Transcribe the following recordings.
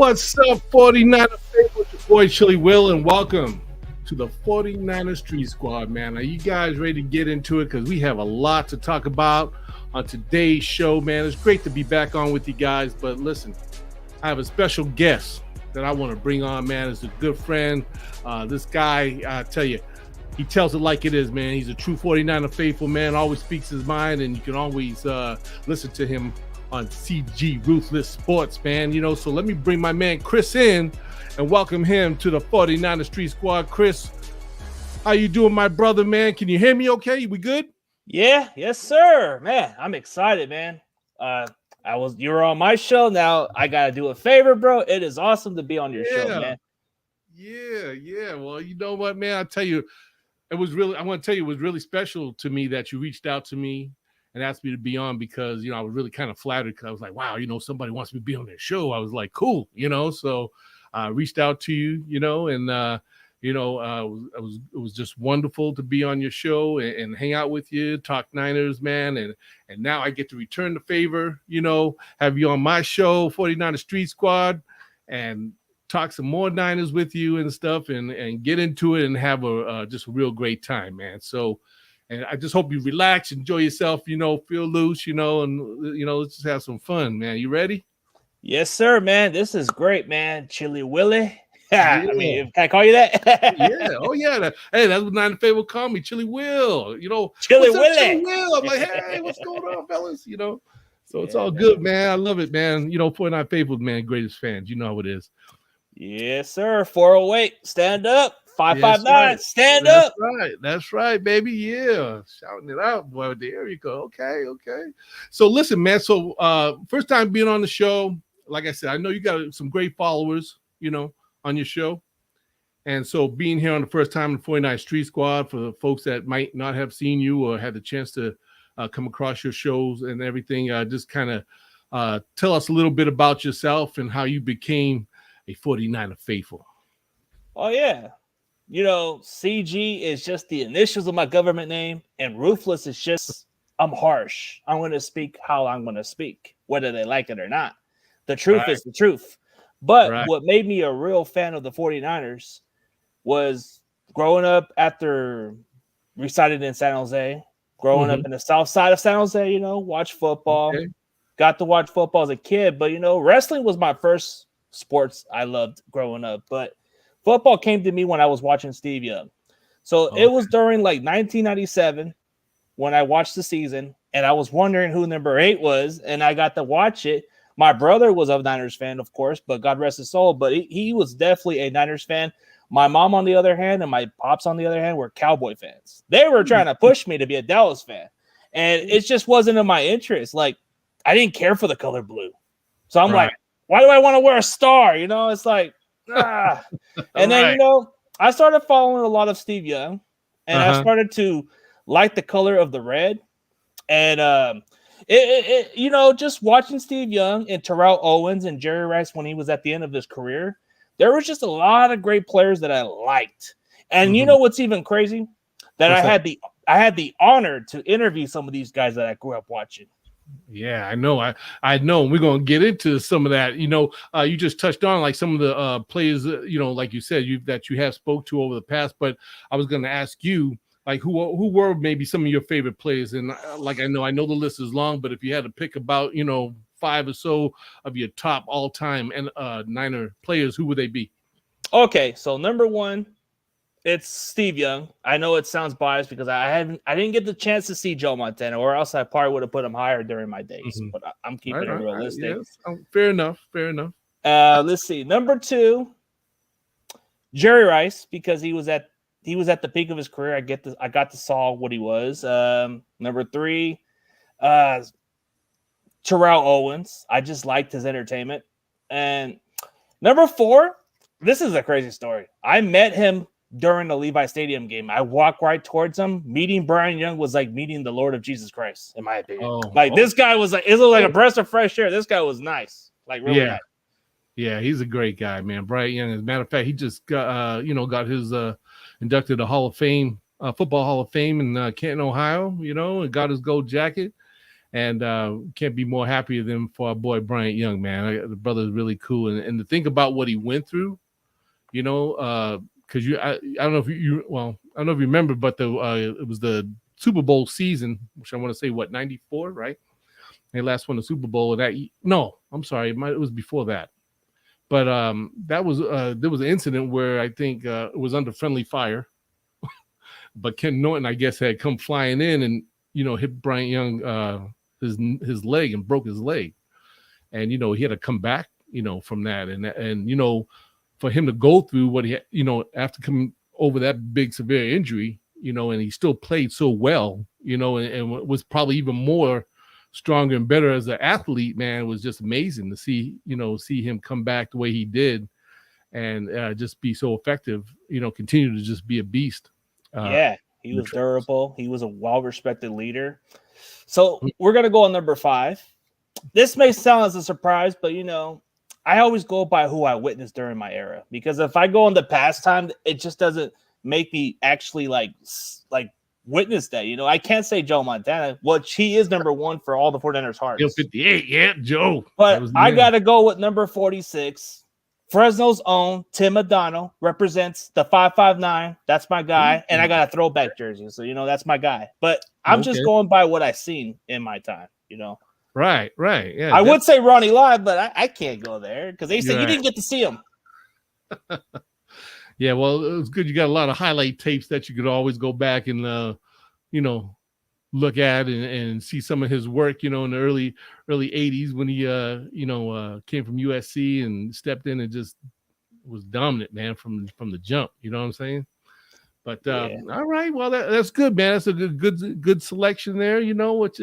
What's up, 49er faithful? It's your boy Chili Will, and welcome to the 49er Street Squad, man. Are you guys ready to get into it? Because we have a lot to talk about on today's show, man. It's great to be back on with you guys, but listen, I have a special guest that I want to bring on, man. It's a good friend. This guy, I tell you, he tells it like it is, man. He's a true 49er faithful, man. Always speaks his mind, and you can always listen to him on CG Ruthless Sports, man. You know, so let me bring my man Chris in and welcome him to the 49er Street Squad. Chris, how you doing, my brother, man? Can you hear me okay? We good? Yeah, yes, sir. Man, I'm excited, man. You were on my show. Now I gotta do a favor, bro. It is awesome to be on your show, man. Yeah. Well, you know what, man? I tell you, I want to tell you, it was really special to me that you reached out to me and asked me to be on, because, you know, I was really kind of flattered, because I was like, wow, you know, somebody wants me to be on their show. I was like, cool, you know, so I reached out to you, you know, and, it was just wonderful to be on your show and hang out with you, talk Niners, man. And now I get to return the favor, you know, have you on my show, 49er Street Squad, and talk some more Niners with you and stuff, and get into it and have just a real great time, man. So, and I just hope you relax, enjoy yourself, you know, feel loose, you know, and, you know, let's just have some fun, man. You ready? Yes, sir, man. This is great, man. Chili Willie. Yeah. I mean, can I call you that? Yeah. Oh, yeah. Hey, that's what Niner Favorite call me, Chili Will. You know, Chili what's Willie. Up, Chili Will? I'm like, hey, what's going on, fellas? You know, so it's all good, man. I love it, man. You know, 49 Faithful, man, greatest fans. You know how it is. Yes, sir. 408, stand up. 559, stand up. That's right, baby. Yeah, shouting it out, boy. There you go. Okay. So listen, man. So first time being on the show. Like I said, I know you got some great followers, you know, on your show. And so being here on the first time in the 49 Street Squad, for the folks that might not have seen you or had the chance to come across your shows and everything, just kind of tell us a little bit about yourself and how you became a 49er faithful. Oh, yeah. You know, CG is just the initials of my government name, and Ruthless is just, I'm harsh. I'm going to speak how I'm going to speak, whether they like it or not. The truth is the truth. But what made me a real fan of the 49ers was growing up after residing in San Jose, growing up in the south side of San Jose, you know, watch football. Okay. Got to watch football as a kid, but, you know, wrestling was my first sports I loved growing up. But football came to me when I was watching Steve Young. So it was during like 1997 when I watched the season, and I was wondering who number 8 was, and I got to watch it. My brother was a Niners fan, of course, but God rest his soul. But he was definitely a Niners fan. My mom, on the other hand, and my pops, on the other hand, were Cowboy fans. They were trying to push me to be a Dallas fan, and it just wasn't in my interest. Like, I didn't care for the color blue. So I'm like, why do I want to wear a star? You know, it's like, ah. And then, you know, I started following a lot of Steve Young, and I started to like the color of the red. And you know, just watching Steve Young and Terrell Owens and Jerry Rice when he was at the end of his career, there was just a lot of great players that I liked. And you know what's even crazy? That I had the honor to interview some of these guys that I grew up watching. Yeah, I know. I know. We're going to get into some of that. You know, you just touched on like some of the players, you know, like you said, that you have spoke to over the past. But I was going to ask you, like, who were maybe some of your favorite players? And like, I know the list is long, but if you had to pick about, you know, 5 or so of your top all-time and Niner players, who would they be? Okay, so number 1, it's Steve Young. I know it sounds biased because I didn't get the chance to see Joe Montana, or else I probably would have put him higher during my days. But I'm keeping it realistic. Yes. Fair enough. Let's see. Number 2, Jerry Rice, because he was at the peak of his career. I got to saw what he was. Number 3, Terrell Owens. I just liked his entertainment. And number 4, this is a crazy story. I met him during the Levi Stadium game. I walked right towards him. Meeting Brian Young was like meeting the Lord of Jesus Christ, in my opinion. This guy was like, it was like a breath of fresh air. This guy was nice. Like, really nice. Yeah, he's a great guy, man. Brian Young, as a matter of fact, he just got got his inducted to Hall of Fame, Football Hall of Fame in Canton, Ohio, you know, and got his gold jacket. And can't be more happier than for our boy Bryant Young, man. The brother is really cool, and to think about what he went through, you know, because I don't know if you I don't know if you remember, but it was the Super Bowl season, which I want to say 94, right? They last won the Super Bowl. I'm sorry, it was before that. But that was there was an incident where I think it was under friendly fire, but Ken Norton, I guess, had come flying in and hit Bryant Young his leg and broke his leg, and he had to come back from that, and for him to go through what he had, after coming over that big severe injury, and he still played so well, and was probably even more stronger and better as an athlete, man, was just amazing to see him come back the way he did and just be so effective, continue to just be a beast. Yeah, he was durable. He was a well-respected leader. So we're going to go on number 5. This may sound as a surprise, but, I always go by who I witnessed during my era, because if I go on the past time, it just doesn't make me actually like witness that. I can't say Joe Montana, which he is number 1 for all the 49ers hearts. 58, yeah, Joe. But I got to go with number 46. Fresno's own Tim O'Donnell represents the 559. That's my guy. And I got a throwback jersey. So, that's my guy. But I'm just going by what I've seen in my time, Right. Yeah. I would say Ronnie Lott, but I can't go there because they said you didn't get to see him. Yeah, well, it was good. You got a lot of highlight tapes that you could always go back and, look at and see some of his work, in the early 80s when he, came from USC and stepped in and just was dominant, man, from the jump. You know what I'm saying? But all right, well, that's good, man. That's a good selection there. Those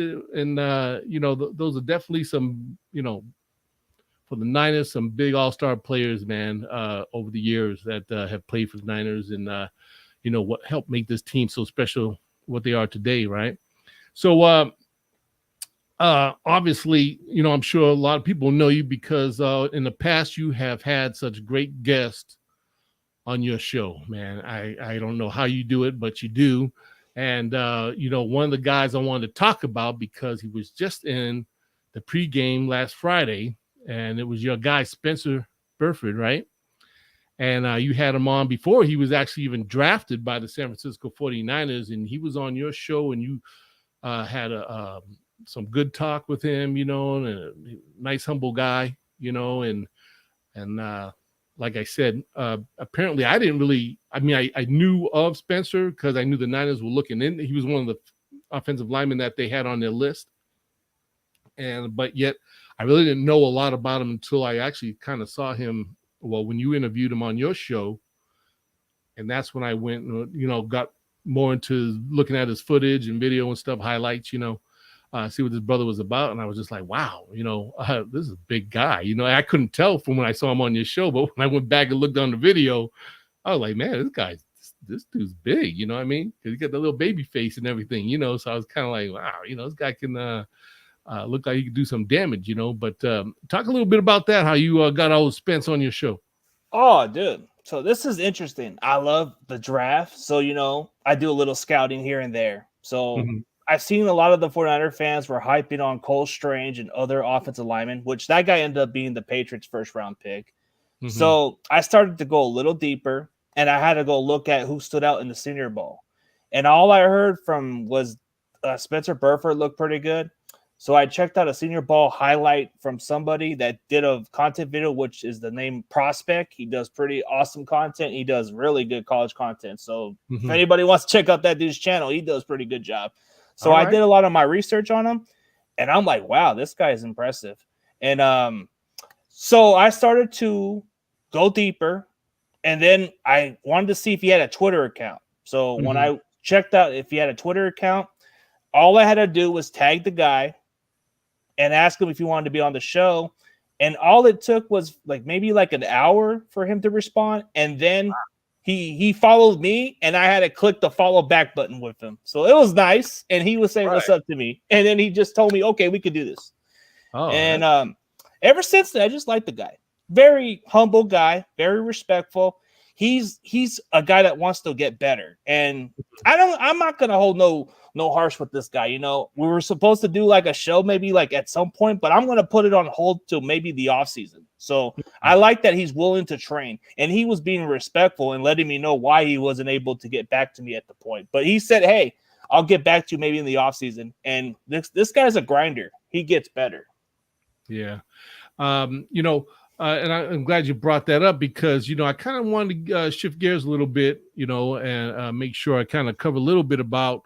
are definitely some, for the Niners, some big all-star players, man, over the years that have played for the Niners and what helped make this team so special, what they are today, right? So obviously, I'm sure a lot of people know you because in the past you have had such great guests on your show, man. I don't know how you do it, but you do. And, one of the guys I wanted to talk about because he was just in the pregame last Friday, and it was your guy, Spencer Burford, right? And you had him on before he was actually even drafted by the San Francisco 49ers, and he was on your show, and you had some good talk with him, and a nice, humble guy, and like I said, apparently I didn't really, I knew of Spencer because I knew the Niners were looking in. He was one of the offensive linemen that they had on their list. But yet I really didn't know a lot about him until I actually kind of saw him, when you interviewed him on your show. And that's when I went, got more into looking at his footage and video and stuff, highlights, see what his brother was about. And I was just like, wow, this is a big guy. I couldn't tell from when I saw him on your show, but when I went back and looked on the video, I was like, man, this dude's big, you know what I mean? Because he got the little baby face and everything, so I was kind of like, wow, this guy can look like he could do some damage, but talk a little bit about that, how you got old Spence on your show. Oh, dude. So this is interesting. I love the draft. So, I do a little scouting here and there. So I've seen a lot of the 49er fans were hyping on Cole Strange and other offensive linemen, which that guy ended up being the Patriots' first-round pick. So I started to go a little deeper, and I had to go look at who stood out in the Senior Bowl. And all I heard from was Spencer Burford looked pretty good. So I checked out a Senior Bowl highlight from somebody that did a content video, which is the name Prospect. He does pretty awesome content. He does really good college content. So if anybody wants to check out that dude's channel, he does a pretty good job. So I did a lot of my research on him, and I'm like, wow, this guy is impressive. And so I started to go deeper, and then I wanted to see if he had a Twitter account. So when I checked out if he had a Twitter account, all I had to do was tag the guy and ask him if he wanted to be on the show. And all it took was maybe an hour for him to respond. And then he followed me, and I had to click the follow back button with him. So it was nice. And he was saying, what's up to me. And then he just told me, okay, we could do this. Ever since then, I just like the guy. Very humble guy, very respectful. he's a guy that wants to get better. And I'm not gonna hold no harsh with this guy. You know, we were supposed to do like a show maybe like at some point, but I'm gonna put it on hold till maybe the off season. So I like that he's willing to train, and he was being respectful and letting me know why he wasn't able to get back to me at the point. But he said, "Hey, I'll get back to you maybe in the off season." And this guy's a grinder. He gets better. Yeah. You know, and I'm glad you brought that up because, you know, I kind of wanted to shift gears a little bit, you know, and make sure I kind of cover a little bit about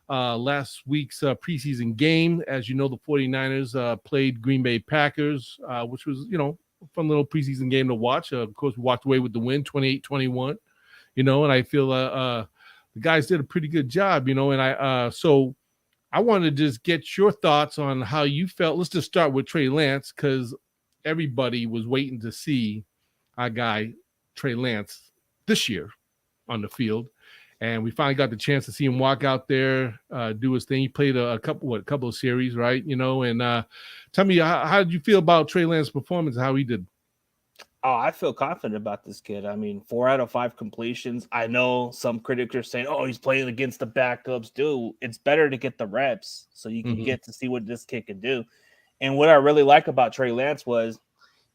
last week's preseason game. As you know, the 49ers played Green Bay Packers, which was, you know, a fun little preseason game to watch. Of course, we walked away with the win, 28-21, you know, and I feel the guys did a pretty good job, you know, and so I wanted to just get your thoughts on how you felt. Let's just start with Trey Lance because everybody was waiting to see our guy, Trey Lance, this year on the field. And we finally got the chance to see him walk out there, do his thing. He played a couple of series, right? You know, and tell me, how did you feel about Trey Lance's performance and how he did? Oh, I feel confident about this kid. I mean, 4 out of 5 completions. I know some critics are saying, "Oh, he's playing against the backups." Dude, it's better to get the reps so you can get to see what this kid can do. And what I really like about Trey Lance was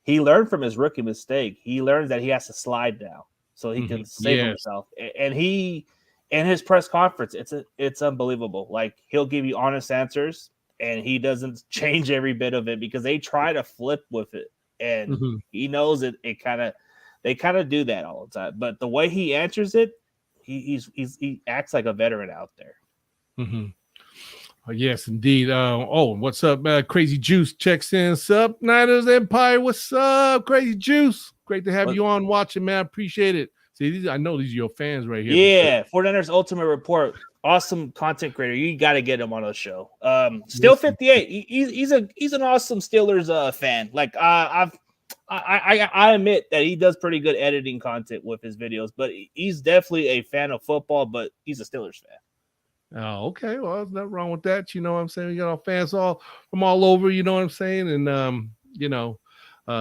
he learned from his rookie mistake. He learned that he has to slide now so he can save himself. And he, in his press conference, it's unbelievable. Like, he'll give you honest answers, and he doesn't change every bit of it because they try to flip with it. And he knows they kind of do that all the time. But the way he answers it, he acts like a veteran out there. Oh, yes, indeed. What's up, Crazy Juice checks in. Sup, Niners Empire. What's up, Crazy Juice? Great to have you on watching, man. Appreciate it. See, I know these are your fans right here. Yeah, 49ers Ultimate Report. Awesome content creator. You got to get him on the show. Still 58. He's an awesome Steelers fan. Like I admit that he does pretty good editing content with his videos, but he's definitely a fan of football. But he's a Steelers fan. Oh, okay. Well, there's nothing wrong with that. You know what I'm saying? We got our fans all from all over. You know what I'm saying? And you know,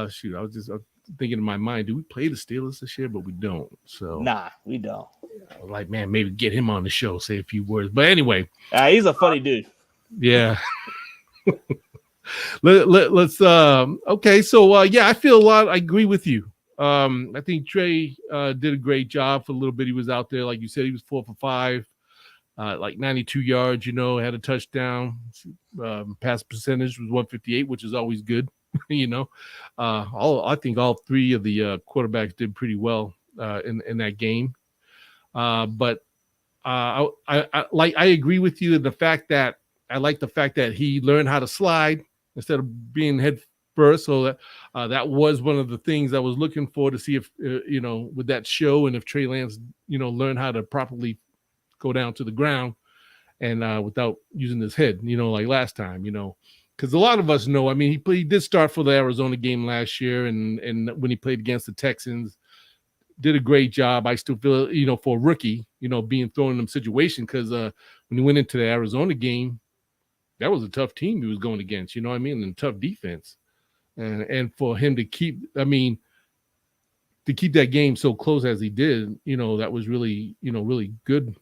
shoot, I was just thinking in my mind, do we play the Steelers this year? But we don't. So nah, we don't. I was like, man, maybe get him on the show, say a few words. But anyway, he's a funny dude. Yeah. Let's okay. So yeah, I feel a lot. I agree with you. I think Trey did a great job for a little bit. He was out there, like you said, he was 4 for 5, like 92 yards. You know, had a touchdown. Pass percentage was 158, which is always good. You know, I think all 3 of the quarterbacks did pretty well in that game. But I agree with you in the fact that I like the fact that he learned how to slide instead of being head first. So that was one of the things I was looking for to see if, you know, with that show and if Trey Lance, you know, learned how to properly go down to the ground and without using his head, you know, like last time, you know, because a lot of us know, I mean, he did start for the Arizona game last year and when he played against the Texans, did a great job. I still feel, you know, for a rookie, you know, being thrown in them situation because when he went into the Arizona game, that was a tough team he was going against, you know what I mean, and tough defense. And for him to keep that game so close as he did, you know, that was really, you know, really good,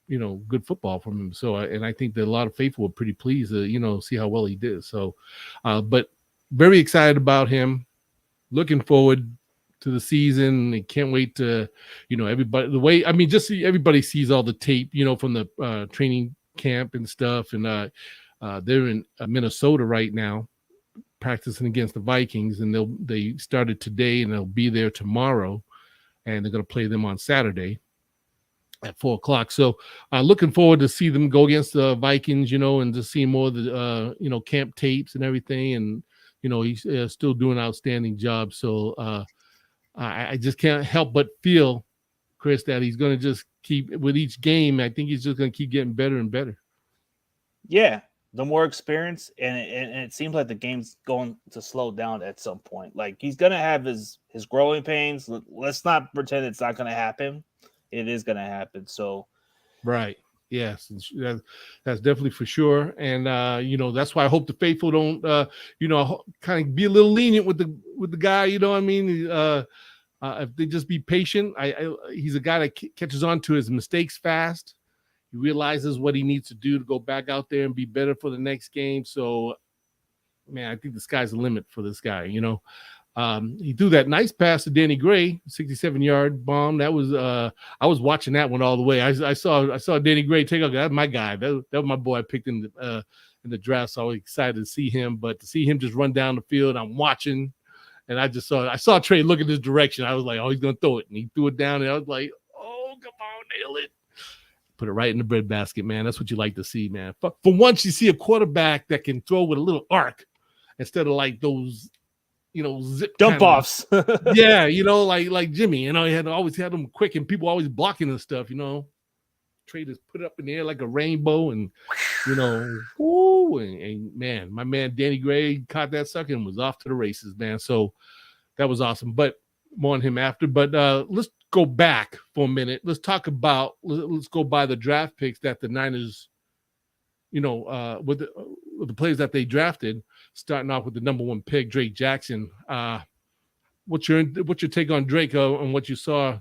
you know, good football from him. So, and I think that a lot of faithful were pretty pleased to, you know, see how well he did. So, but very excited about him. Looking forward to the season. I can't wait to, you know, everybody, the way, I mean, just see everybody sees all the tape, you know, from the training camp and stuff. And they're in Minnesota right now practicing against the Vikings, and they started today and they'll be there tomorrow, and they're going to play them on Saturday at 4:00. So looking forward to see them go against the Vikings, you know, and to see more of the, you know, camp tapes and everything. And, you know, he's still doing an outstanding job. So I just can't help but feel, Chris, that he's going to just keep with each game. I think he's just going to keep getting better and better. Yeah. The more experience, and it seems like the game's going to slow down at some point. Like, he's going to have his growing pains. Let's not pretend it's not going to happen. It is going to happen. So, right. Yes, that's definitely for sure. And, you know, that's why I hope the faithful don't, you know, kind of be a little lenient with the guy, you know what I mean? If they just be patient, he's a guy that catches on to his mistakes fast. He realizes what he needs to do to go back out there and be better for the next game. So, man, I think the sky's the limit for this guy. He threw that nice pass to Danny Gray, 67-yard bomb. That was I was watching that one all the way. I saw Danny Gray take off. That's my guy. That was my boy I picked in the draft. So I was excited to see him. But to see him just run down the field, I'm watching, and I saw Trey look in this direction. I was like, oh, he's gonna throw it, and he threw it down, and I was like, oh, come on, nail it. Put it right in the breadbasket, man. That's what you like to see, man. For once, you see a quarterback that can throw with a little arc instead of like those, zip dump offs. Yeah, like Jimmy. He always had them quick, and people always blocking and stuff. Trey just put it up in the air like a rainbow, and and man, my man Danny Gray caught that sucker and was off to the races, man. So that was awesome. But more on him after. But let's go back for a minute. Let's go by the draft picks that the Niners, with the players that they drafted, starting off with the number 1 pick, Drake Jackson. What's your take on Drake and what you saw?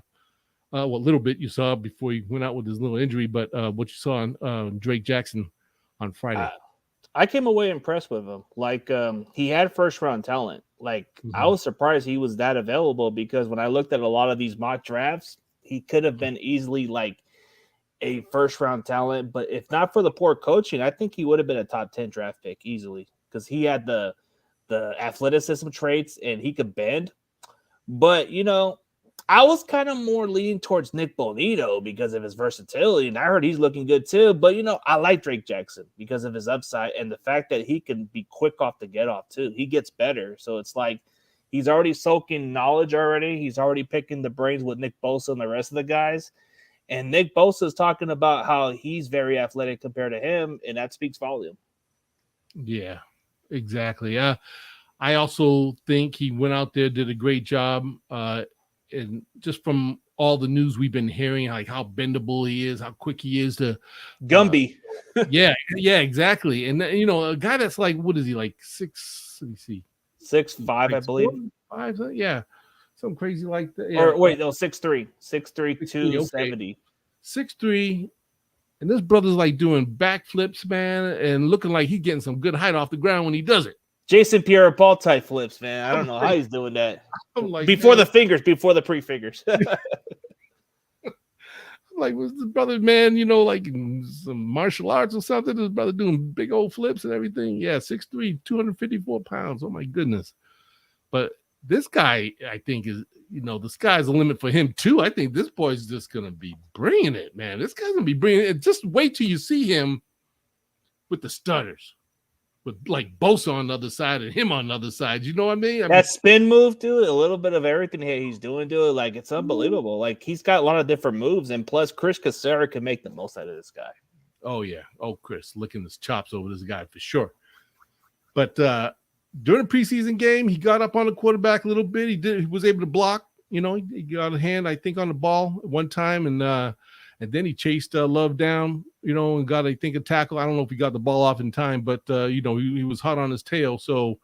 What little bit you saw before he went out with his little injury, but what you saw on Drake Jackson on Friday? I came away impressed with him. Like he had first round talent. Like I was surprised he was that available, because when I looked at a lot of these mock drafts, he could have been easily like a first round talent. But if not for the poor coaching, I think he would have been a top 10 draft pick easily, because he had the athleticism traits and he could bend. But I was kind of more leaning towards Nick Bonito because of his versatility, and I heard he's looking good too. But I like Drake Jackson because of his upside and the fact that he can be quick off the get off too. He gets better, so it's like he's already soaking knowledge already. He's already picking the brains with Nick Bosa and the rest of the guys. And Nick Bosa is talking about how he's very athletic compared to him, and that speaks volume. Yeah, exactly. I also think he went out there, did a great job. And just from all the news we've been hearing, like how bendable he is, how quick he is to Gumby. Yeah, exactly. And a guy that's like, what is he, like 6? Let me see, 6'5", I believe. 5, yeah, something crazy like that. Yeah. Or wait, no, 6'3", 270. 6'3", and this brother's like doing backflips, man, and looking like he's getting some good height off the ground when he does it. Jason Pierre-Paul type flips, man. I don't know how he's doing that. Like, before the fingers, before the pre-fingers. Like, was this brother, man, like in some martial arts or something? This brother doing big old flips and everything. Yeah, 6'3", 254 pounds. Oh, my goodness. But this guy, I think, is, the sky's the limit for him, too. I think this boy's just going to be bringing it, man. This guy's going to be bringing it. Just wait till you see him with the stutters. With like Bosa on the other side and him on the other side. You know what I mean? That spin move, dude, a little bit of everything he's doing, dude. Like, it's unbelievable. Like, he's got a lot of different moves, and plus Chris Cassera can make the most out of this guy. Oh, yeah. Oh, Chris, licking his chops over this guy for sure. But during the preseason game, he got up on the quarterback a little bit. He was able to block. He got a hand, I think, on the ball at one time, and then he chased Love down, and got, I think, a tackle. I don't know if he got the ball off in time, but, he was hot on his tail. So,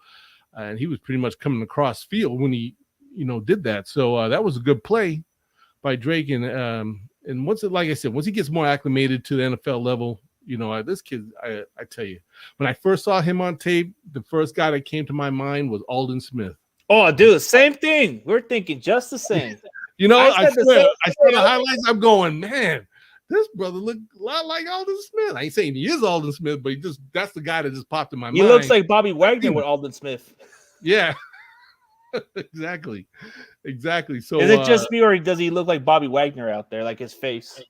and he was pretty much coming across field when he, did that. So that was a good play by Drake. And once like I said, once he gets more acclimated to the NFL level, this kid, I tell you, when I first saw him on tape, the first guy that came to my mind was Aldon Smith. Oh, dude, same thing. We're thinking just the same. I swear, I saw the highlights. I'm going, man, this brother looked a lot like Aldon Smith. I ain't saying he is Aldon Smith, but that's the guy that just popped in my mind. He looks like Bobby Wagner with Aldon Smith. Yeah, exactly. So is it just me, or does he look like Bobby Wagner out there, like his face?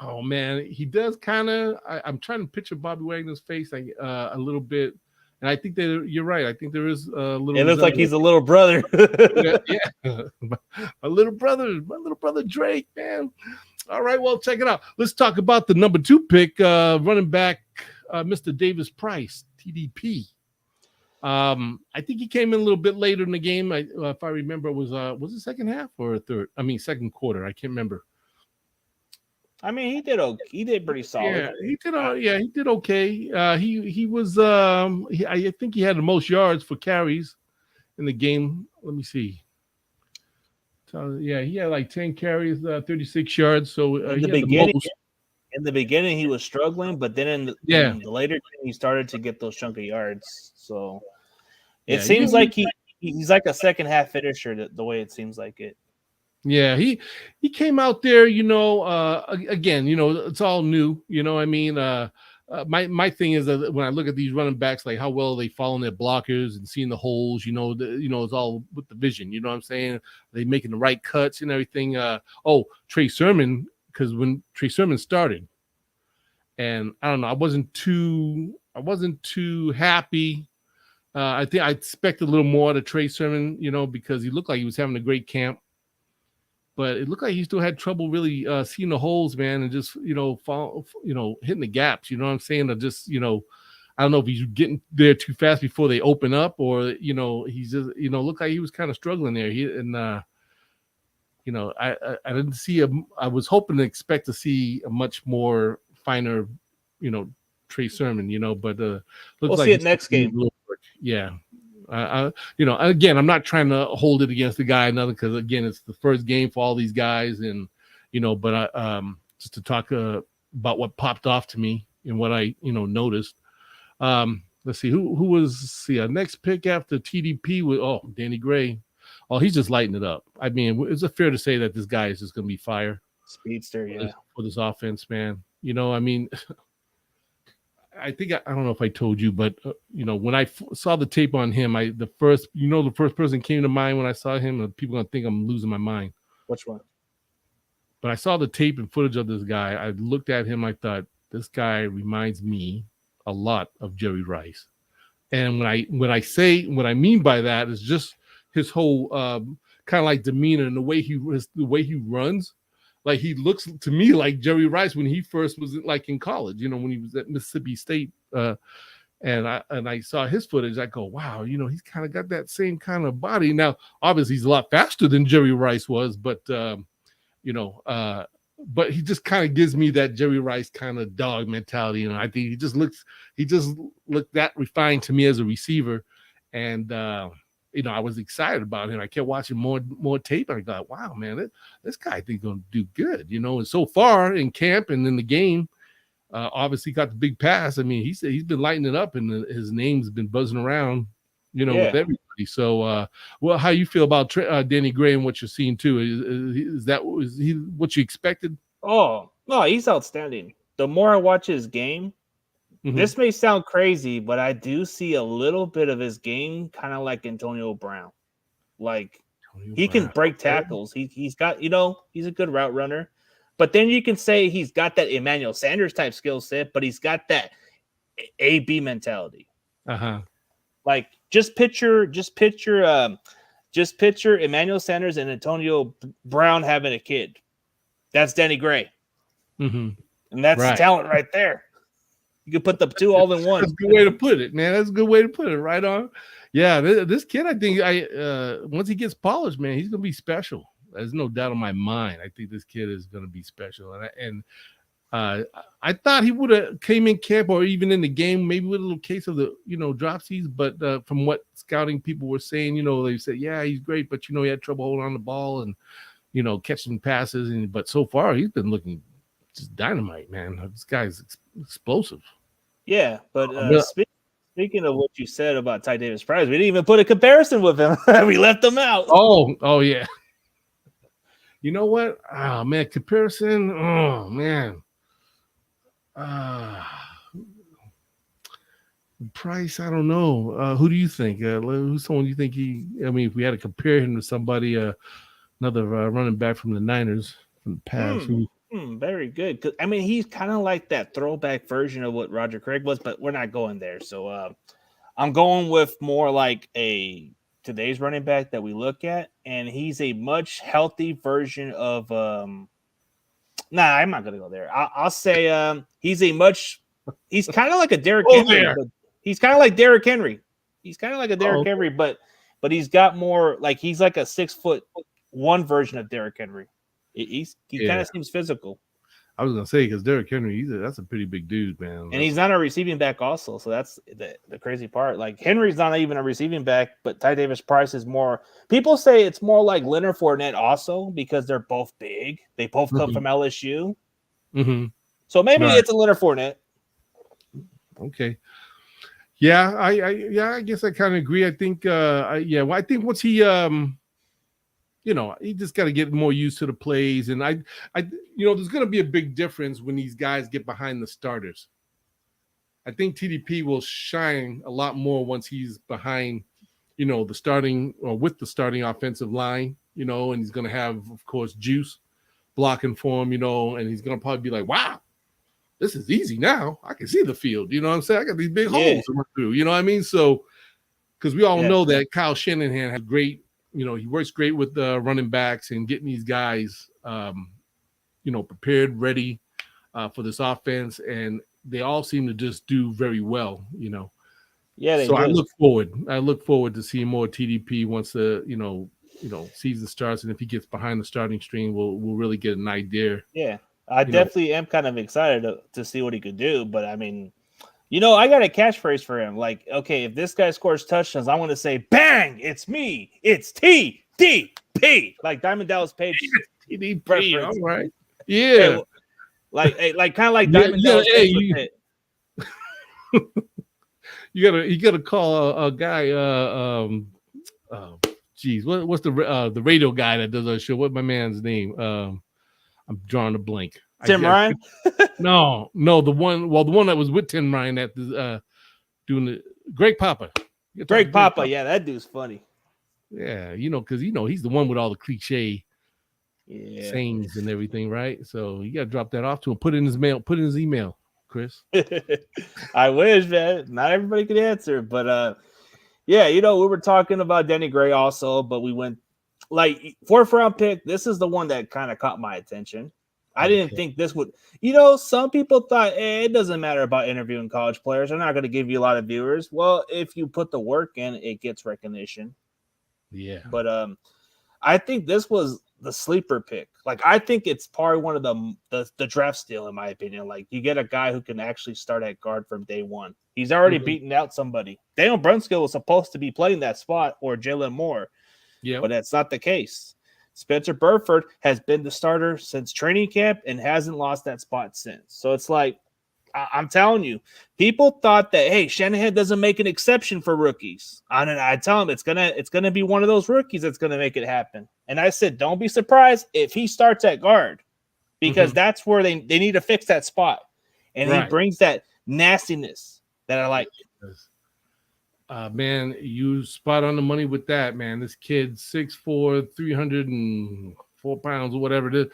Oh man, he does kind of. I'm trying to picture Bobby Wagner's face like a little bit. And I think that you're right. I think there is a little. It looks like he's a little brother. Yeah. My little brother Drake, man. All right, well, check it out. Let's talk about the number 2 pick, running back, Mr. Davis Price, TDP. I think he came in a little bit later in the game. If I remember, it was it second half or second quarter? I can't remember. I mean, he did okay. He did pretty solid. Yeah, he did okay. He was. I think he had the most yards for carries in the game. Let me see. So yeah, he had like 10 carries, 36 yards. So In he the had the beginning, most. he was struggling, but then Yeah, in the later game, he started to get those chunk of yards. So it yeah, seems like he's like a second half finisher. The way it seems like it. yeah. He came out there. Again, it's all new. I mean, my thing is that when I look at these running backs, like how well they follow their blockers and seeing the holes. It's all with the vision. You know what I'm saying? They making the right cuts and everything. Trey Sermon, because when Trey Sermon started, and I don't know, I wasn't too happy. I think I expected a little more out of Trey Sermon, because he looked like he was having a great camp, but it looked like he still had trouble really seeing the holes, man, and just hitting the gaps. You know what I'm saying? Or just I don't know if he's getting there too fast before they open up, or he's just looked like he was kind of struggling there. I didn't see I was hoping to expect to see a much more finer, Trey Sermon, but looks We'll like see it next game. Yeah. Again, I'm not trying to hold it against the guy, nothing, because again, it's the first game for all these guys, and but just to talk about what popped off to me and what I noticed. Let's see who was next pick after TDP was Danny Gray. Oh, he's just lighting it up. I mean, is it fair to say that this guy is just going to be fire? Speedster, yeah. For this offense, man. I mean, I think I don't know if I told you, but when I saw the tape on him, the first person came to mind when I saw him, and people are gonna think I'm losing my mind. Which one? But I saw the tape and footage of this guy. I looked at him. I thought, this guy reminds me a lot of Jerry Rice. And when I mean by that is just his whole kind of like demeanor and the way he runs. Like, he looks to me like Jerry Rice when he first was like in college, when he was at Mississippi State. And I saw his footage. I go, wow, he's kind of got that same kind of body. Now, obviously, he's a lot faster than Jerry Rice was, but but he just kind of gives me that Jerry Rice kind of dog mentality. I think he just looked that refined to me as a receiver. And I was excited about him. I kept watching more tape. I thought, wow, man, this guy I think is going to do good, And so far in camp and in the game, obviously got the big pass. I mean, he's been lighting it up, and his name's been buzzing around, with everybody. So, how you feel about Danny Gray and what you're seeing too? Is he what you expected? Oh no, he's outstanding. The more I watch his game. Mm-hmm. This may sound crazy, but I do see a little bit of his game kind of like Antonio Brown. Like, he can break tackles. He's got, he's a good route runner. But then you can say he's got that Emmanuel Sanders type skill set, but he's got that AB mentality. Uh-huh. Like, just picture Emmanuel Sanders and Antonio Brown having a kid. That's Danny Gray. Mm-hmm. And that's talent right there. You can put the two all in one. That's a good way to put it, man. That's a good way to put it. Right on. Yeah, this kid, I think, once he gets polished, man, he's gonna be special. There's no doubt in my mind. I think this kid is gonna be special. And I thought he would have came in camp or even in the game, maybe with a little case of the dropsies. But from what scouting people were saying, they said, yeah, he's great, but he had trouble holding on the ball and catching passes. But so far, he's been looking just dynamite, man. This guy's explosive. Yeah, but speaking of what you said about Ty Davis Price, we didn't even put a comparison with him. We left him out. Oh yeah. You know what? Oh man, comparison. Oh man. Price, I don't know. Who do you think? Who's someone you think if we had to compare him to somebody, another running back from the Niners from the past. Very good. 'Cause, he's kind of like that throwback version of what Roger Craig was, but we're not going there. So I'm going with more like today's running back that we look at, and he's a much healthy version of I'm not gonna go there. I'll say he's kind of like a Derrick Henry. But he's kind of like Derrick Henry. He's kind of like a Derrick Henry, but he's got more like he's like a 6'1" version of Derrick Henry. He kind of seems physical. I was gonna say because Derrick Henry, that's a pretty big dude, man. And he's not a receiving back also, so that's the crazy part. Like Henry's not even a receiving back, but Ty Davis Price is more. People say it's more like Leonard Fournette also because they're both big. They both come from LSU, so maybe it's a Leonard Fournette. Okay, yeah, I guess I kind of agree. I think, I think once he, he just got to get more used to the plays, and there's going to be a big difference when these guys get behind the starters. I think TDP will shine a lot more once he's behind, the starting or with the starting offensive line, and he's going to have, of course, Juice blocking for him, and he's going to probably be like, wow, this is easy now. I can see the field. You know what I'm saying? I got these big holes to run through. You know what I mean? So, because we all know that Kyle Shanahan has great, he works great with the running backs and getting these guys, prepared, ready for this offense. And they all seem to just do very well, Yeah, they so do. I look forward to seeing more TDP once the, season starts. And if he gets behind the starting string, we'll really get an idea. Yeah, I definitely am kind of excited to see what he could do. But I mean, I got a catchphrase for him. Like, okay, if this guy scores touchdowns, I want to say, bang, it's me. It's TDP. Like Diamond Dallas Page. TDP, all right. Yeah. Hey, like kind of like Diamond Dallas Page with it. You gotta call a guy, what's the radio guy that does our show? What's my man's name? I'm drawing a blank. Tim Ryan? No, the one that was with Tim Ryan at the doing the Greg Papa. Greg Papa, yeah, that dude's funny. Yeah, because he's the one with all the cliche sayings and everything, right? So you gotta drop that off to him. Put in his email, Chris. I wish, man. Not everybody could answer, but we were talking about Denny Gray also, but we went like 4th round pick. This is the one that kind of caught my attention. I didn't think this would, some people thought it doesn't matter about interviewing college players. They're not going to give you a lot of viewers. Well, if you put the work in, it gets recognition. Yeah. But I think this was the sleeper pick. Like, I think it's probably one of the draft steal, in my opinion. Like, you get a guy who can actually start at guard from day one. He's already beaten out somebody. Daniel Brunskill was supposed to be playing that spot, or Jalen Moore. Yeah. But that's not the case. Spencer Burford has been the starter since training camp and hasn't lost that spot since. So it's like, I'm telling you, people thought that, hey, Shanahan doesn't make an exception for rookies. I tell him it's gonna be one of those rookies that's gonna make it happen. And I said, don't be surprised if he starts at guard, because that's where they need to fix that spot. And he brings that nastiness that I like. Man, you spot on the money with that, man. This kid, 6'4", 304 pounds or whatever it is.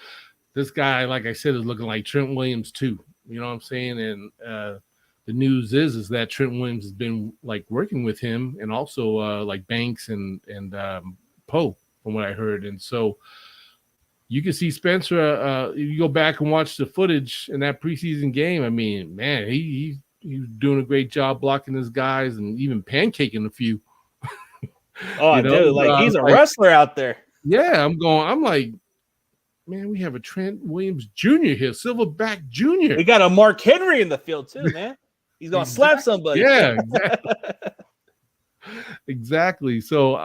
This guy, like I said, is looking like Trent Williams too. You know what I'm saying? And the news is that Trent Williams has been like working with him, and also like Banks and Poe, from what I heard. And so you can see Spencer. You go back and watch the footage in that preseason game. I mean, man, he was doing a great job blocking his guys and even pancaking a few. Oh, dude, like he's a wrestler out there. Yeah, I'm like, man, we have a Trent Williams Jr. here, Silverback Jr. We got a Mark Henry in the field too, man. He's gonna slap somebody. Yeah, exactly. Exactly. So,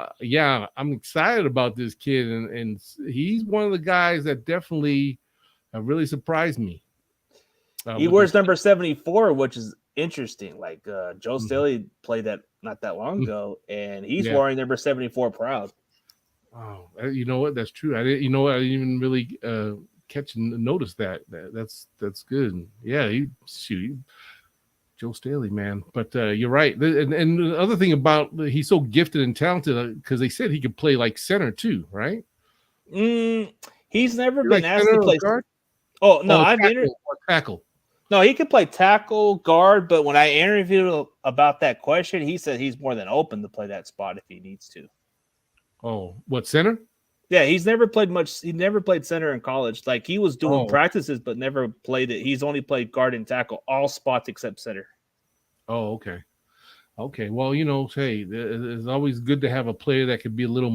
I'm excited about this kid, and he's one of the guys that definitely really surprised me. He wears number 74, which is interesting. Like Joe Staley played that not that long ago, and he's wearing number 74 proud. Oh, you know what? That's true. I didn't even really catch and notice that. That's good. Yeah, Joe Staley, man. But you're right. And the other thing about he's so gifted and talented, because they said he could play like center too, right? He's never been asked to play guard. Oh no, I've tackle. No, he could play tackle, guard, but when I interviewed about that question, he said he's more than open to play that spot if he needs to. Oh, what, center? Yeah, he's never played much. He never played center in college. Like, he was doing practices, but never played it. He's only played guard and tackle, all spots except center. Oh, okay. Okay, well, hey, it's always good to have a player that could be a little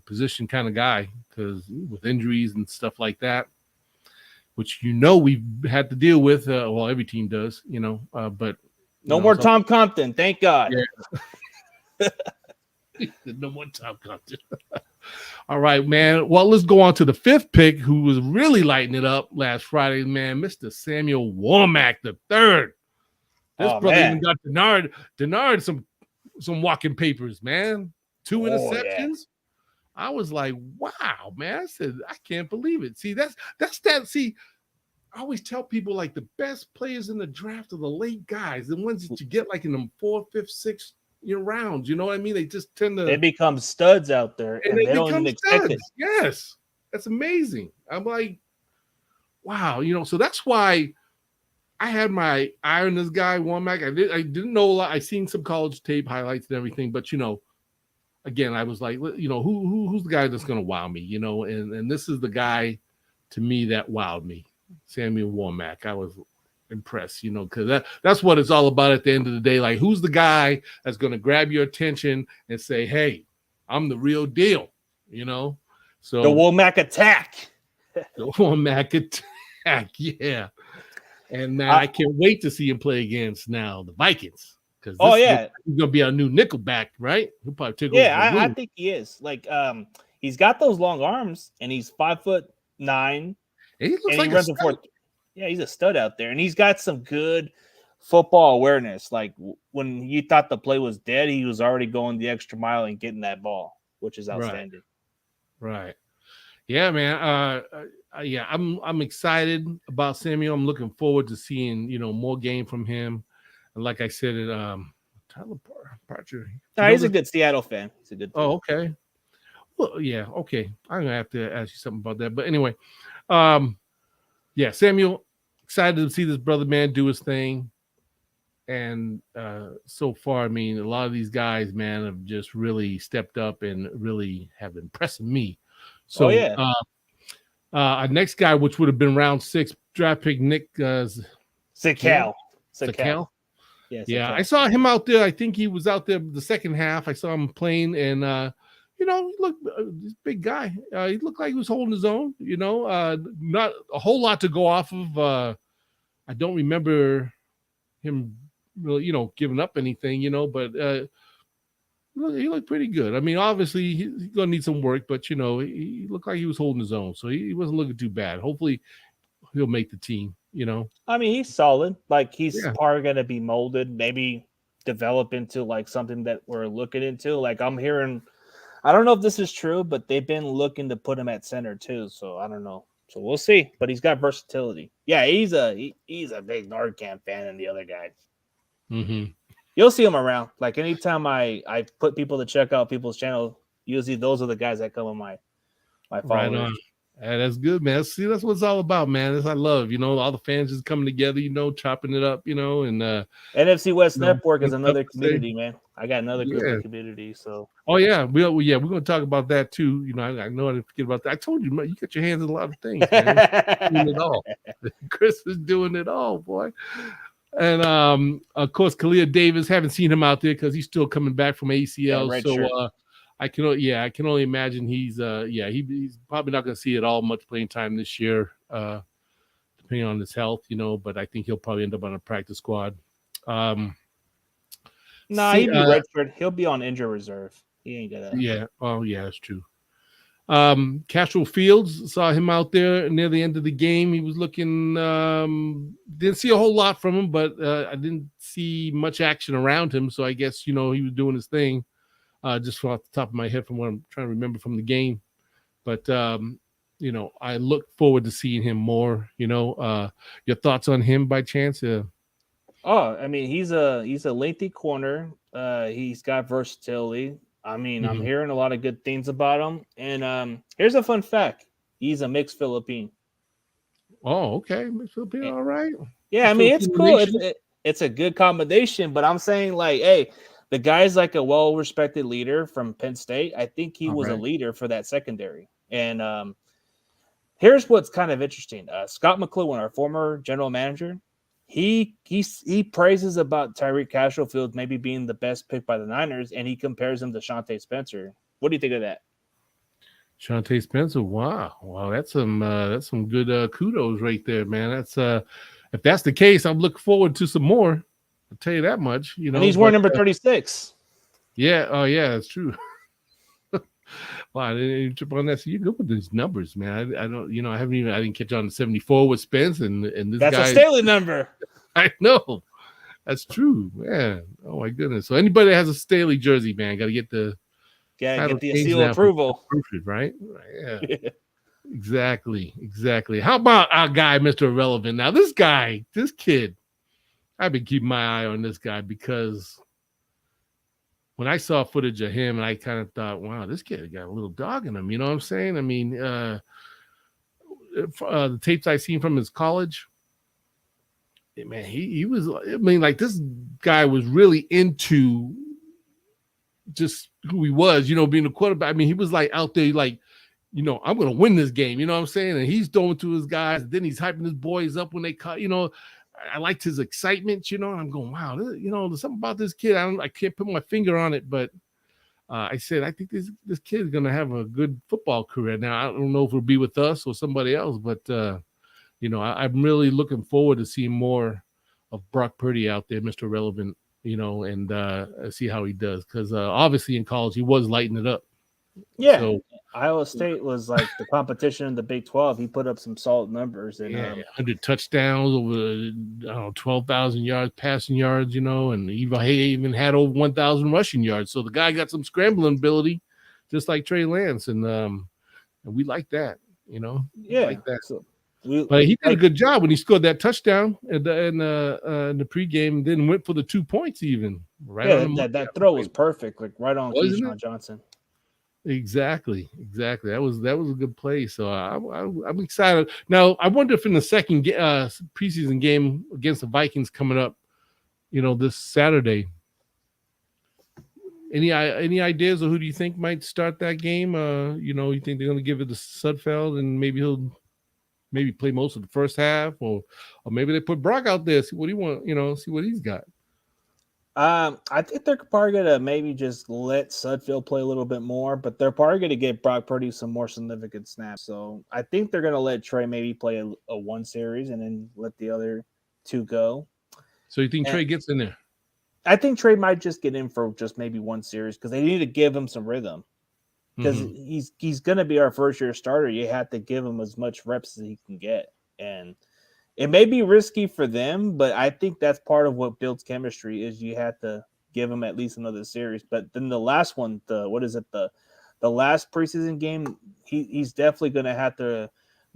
position kind of guy, because with injuries and stuff like that, which we've had to deal with. Well, every team does, but no more Tom Compton, thank God. Yeah. No more Tom Compton. All right, man. Well, let's go on to the fifth pick, who was really lighting it up last Friday, man. Mr. Samuel Womack III. This brother even got Denard some walking papers, man. 2 interceptions. Yeah. I was like, wow, man. I said, I can't believe it. See, that's that. See, I always tell people like the best players in the draft are the late guys, the ones that you get like in them 4th, 5th, 6th rounds. You know what I mean? They just tend to become studs out there, and they don't even expect it. Yes, that's amazing. I'm like, wow, so that's why I had my eye on this guy, Womack. I didn't know a lot. I seen some college tape highlights and everything, but again, I was like, who's the guy that's gonna wow me, and this is the guy to me that wowed me, Samuel Womack. I was impressed, because that's what it's all about at the end of the day. Like, who's the guy that's gonna grab your attention and say, hey, I'm the real deal, So the Womack attack. The Womack attack, yeah. And man, I can't wait to see him play against now the Vikings. Because he's gonna be our new nickelback, right? He'll probably take over. Yeah, I think he is. Like, he's got those long arms, and he's 5'9". And he looks like he runs a stud. Yeah, he's a stud out there, and he's got some good football awareness. Like, when you thought the play was dead, he was already going the extra mile and getting that ball, which is outstanding. Right. Yeah, man. I'm excited about Samuel. I'm looking forward to seeing more game from him. And like I said, Tyler Parcher. He's a good Seattle fan. He's a good fan. Oh, okay. Well, yeah, okay. I'm gonna have to ask you something about that. But anyway, Samuel, excited to see this brother man do his thing. And so far, I mean, a lot of these guys, man, have just really stepped up and really have impressed me. So, our next guy, which would have been round 6 draft pick, Nick Sakal. Yes, yeah, I saw him out there. I think he was out there the second half. I saw him playing, and he looked this big guy. He looked like he was holding his own. Not a whole lot to go off of. I don't remember him really, giving up anything. But he looked pretty good. I mean, obviously he's gonna need some work, but he looked like he was holding his own, so he wasn't looking too bad. Hopefully, he'll make the team. I mean, he's solid. Like, he's probably going to be molded, maybe develop into like something that we're looking into. Like, I'm hearing, I don't know if this is true, but they've been looking to put him at center too. So I don't know. So we'll see. But he's got versatility. Yeah, he's a big Nordkamp fan than the other guys. Mm-hmm. You'll see him around. Like, anytime I put people to check out people's channel, usually those are the guys that come on my followers. Right on. That's good, man. See, that's what it's all about, man. That's I love, all the fans just coming together, chopping it up, and NFC West Network is another community, man. I got another good community, so. Oh yeah, we're gonna talk about that too. I know I didn't forget about that. I told you, man, you got your hands in a lot of things, man. Doing it all. Chris is doing it all, boy. And of course, Khalil Davis, haven't seen him out there because he's still coming back from ACL. Yeah, so I can only imagine he's probably not going to see it all much playing time this year, depending on his health, but I think he'll probably end up on a practice squad. He'd be redshirt. He'll be on injury reserve. He ain't gonna. Yeah. Oh, yeah, that's true. Castro Fields, saw him out there near the end of the game. He was looking. Didn't see a whole lot from him, but I didn't see much action around him. So I guess he was doing his thing. Just off the top of my head from what I'm trying to remember from the game. But, I look forward to seeing him more, your thoughts on him by chance? I mean, he's a lengthy corner. He's got versatility. I mean, I'm hearing a lot of good things about him. And here's a fun fact. He's a mixed Philippine. Oh, okay. Mixed Philippine, all right. Yeah, I mean, it's cool. It's a good combination, but I'm saying, like, hey, the guy's like a well-respected leader from Penn State. I think he was a leader for that secondary. And here's what's kind of interesting. Scott McLuhan, our former general manager, he praises about Tyreek Castlefield maybe being the best pick by the Niners, and he compares him to Shante Spencer. What do you think of that? Shante Spencer. Wow, that's some good kudos right there, man. That's if that's the case, I'm looking forward to some more. I'll tell you that much. And he's wearing number 36. Yeah, oh yeah, that's true. Wow, I didn't trip on that. So you look at these numbers, man. I don't, I didn't catch on to 74 with Spence and this That's guy. a Staley number. I know. That's true, man. Oh my goodness. So anybody that has a Staley jersey, man, got to get the seal approval. Burford, right? Yeah. Exactly. How about our guy, Mr. Irrelevant? Now, this kid, I've been keeping my eye on this guy because when I saw footage of him, I kind of thought, wow, this kid got a little dog in him. You know what I'm saying? I mean, the tapes I've seen from his college, man, he was, I mean, like this guy was really into just who he was, being a quarterback. I mean, he was like out there, like, I'm going to win this game. You know what I'm saying? And he's throwing to his guys. And then he's hyping his boys up when they cut, I liked his excitement, and I'm going, wow, there's something about this kid. I can't put my finger on it, but I said, I think this kid is going to have a good football career. Now, I don't know if it'll be with us or somebody else, but, I'm really looking forward to seeing more of Brock Purdy out there, Mr. Relevant, and see how he does. Because obviously in college, he was lighting it up. Yeah. So, Iowa State was like the competition in the Big 12. He put up some solid numbers. And 100 touchdowns, over 12,000 yards, passing yards, and he even had over 1,000 rushing yards. So the guy got some scrambling ability, just like Trey Lance. And we like that, Yeah. Like that. So but he did a good job when he scored that touchdown in the pregame, then went for the 2 points even. Right on that throw was perfect, like right on Keyshawn Johnson. Exactly. That was a good play. So I'm excited. Now I wonder if in the second preseason game against the Vikings coming up, this Saturday. Any ideas of who do you think might start that game? You think they're going to give it to Sudfeld and maybe he'll play most of the first half, or maybe they put Brock out there, see what he want, see what he's got. I think they're probably gonna maybe just let Sudfeld play a little bit more, but they're probably gonna get Brock Purdy some more significant snaps. So I think they're gonna let Trey maybe play a one series and then let the other two go. So you think Trey gets in there? I think Trey might just get in for just maybe one series because they need to give him some rhythm. Because he's gonna be our first year starter. You have to give him as much reps as he can get. And it may be risky for them, but I think that's part of what builds chemistry is you have to give him at least another series. But then the last one, the last preseason game, he's definitely going to have to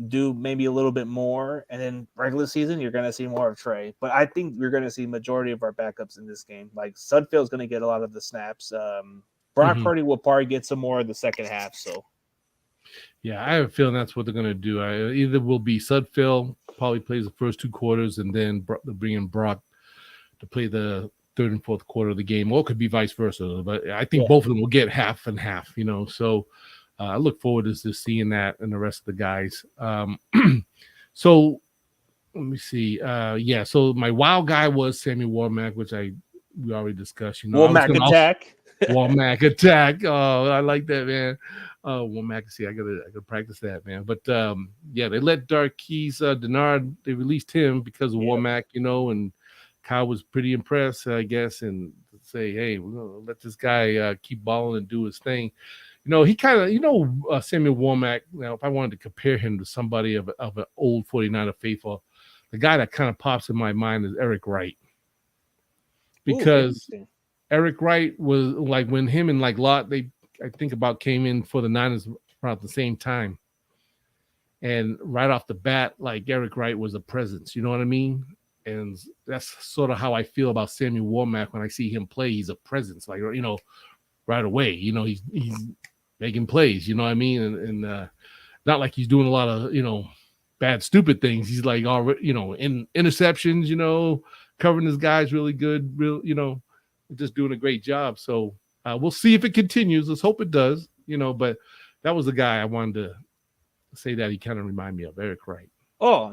do maybe a little bit more. And then regular season, you're going to see more of Trey. But I think we're going to see majority of our backups in this game. Like Sudfeld's going to get a lot of the snaps. Brock Purdy will probably get some more of the second half. So. Yeah, I have a feeling that's what they're going to do. Either will be Sudfeld probably plays the first 2 quarters, and then bring in Brock to play the third and fourth quarter of the game, or it could be vice versa. But I think both of them will get half and half. So I look forward to just seeing that and the rest of the guys. So let me see. So my wow guy was Samuel Womack, which we already discussed. Womack attack. Womack attack. Oh, I like that, man. Womack, see, I gotta practice that, man. But they let Darqueze Denard, they released him because of Womack, and Kyle was pretty impressed, I guess, and say, hey, we're gonna let this guy keep balling and do his thing. He kind of, Samuel Womack. Now, if I wanted to compare him to somebody of an old 49er faithful, the guy that kind of pops in my mind is Eric Wright, because Eric Wright was like when him and like Lott, I think about came in for the Niners around the same time. And right off the bat, like Eric Wright was a presence, you know what I mean? And that's sort of how I feel about Samuel Womack when I see him play. He's a presence, like, right away, he's making plays, you know what I mean? And not like he's doing a lot of, bad, stupid things. He's like, already, in interceptions, covering his guys really good, just doing a great job. So we'll see if it continues. Let's hope it does, but that was the guy I wanted to say that he kind of reminded me of, Eric Wright. Oh,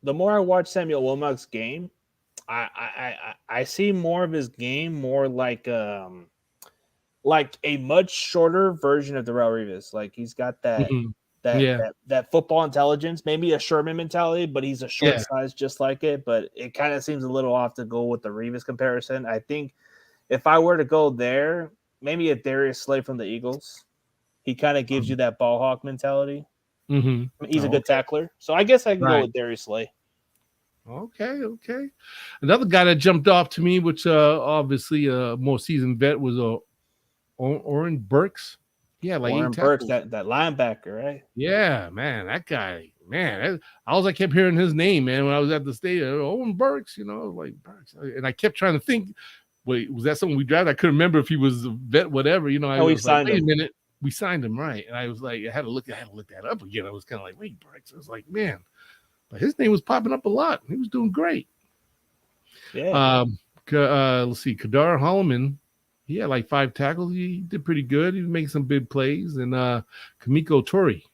the more I watch Samuel Womack's game, I see more of his game more like like a much shorter version of Darrelle Revis. Like he's got that Mhm. that, Yeah. that football intelligence, maybe a Sherman mentality, but he's a short size just like it. But it kind of seems a little off to go with the Revis comparison. I think if I were to go there, maybe a Darius Slay from the Eagles. He kind of gives you that ball hawk mentality. Mm-hmm. He's a good tackler. So I guess I can go Right. with Darius Slay. Okay. Another guy that jumped off to me, which obviously a more seasoned vet, was Oren Burks. Yeah, like Warren 8 Burks, tackles. that linebacker, right? Yeah, man, that guy, man. I kept hearing his name, man, when I was at the stadium. Owen Burks, like Burks. And I kept trying to think, wait, was that someone we drafted? I couldn't remember if he was a vet, whatever. I was like, wait a minute. We signed him, right? And I was like, I had to look that up again. I was kind of like, wait, Burks. I was like, man. But his name was popping up a lot. He was doing great. Yeah. Let's see. Kadar Holloman, he had like 5 tackles. He did pretty good. He was making some big plays. And Kamiko Tori.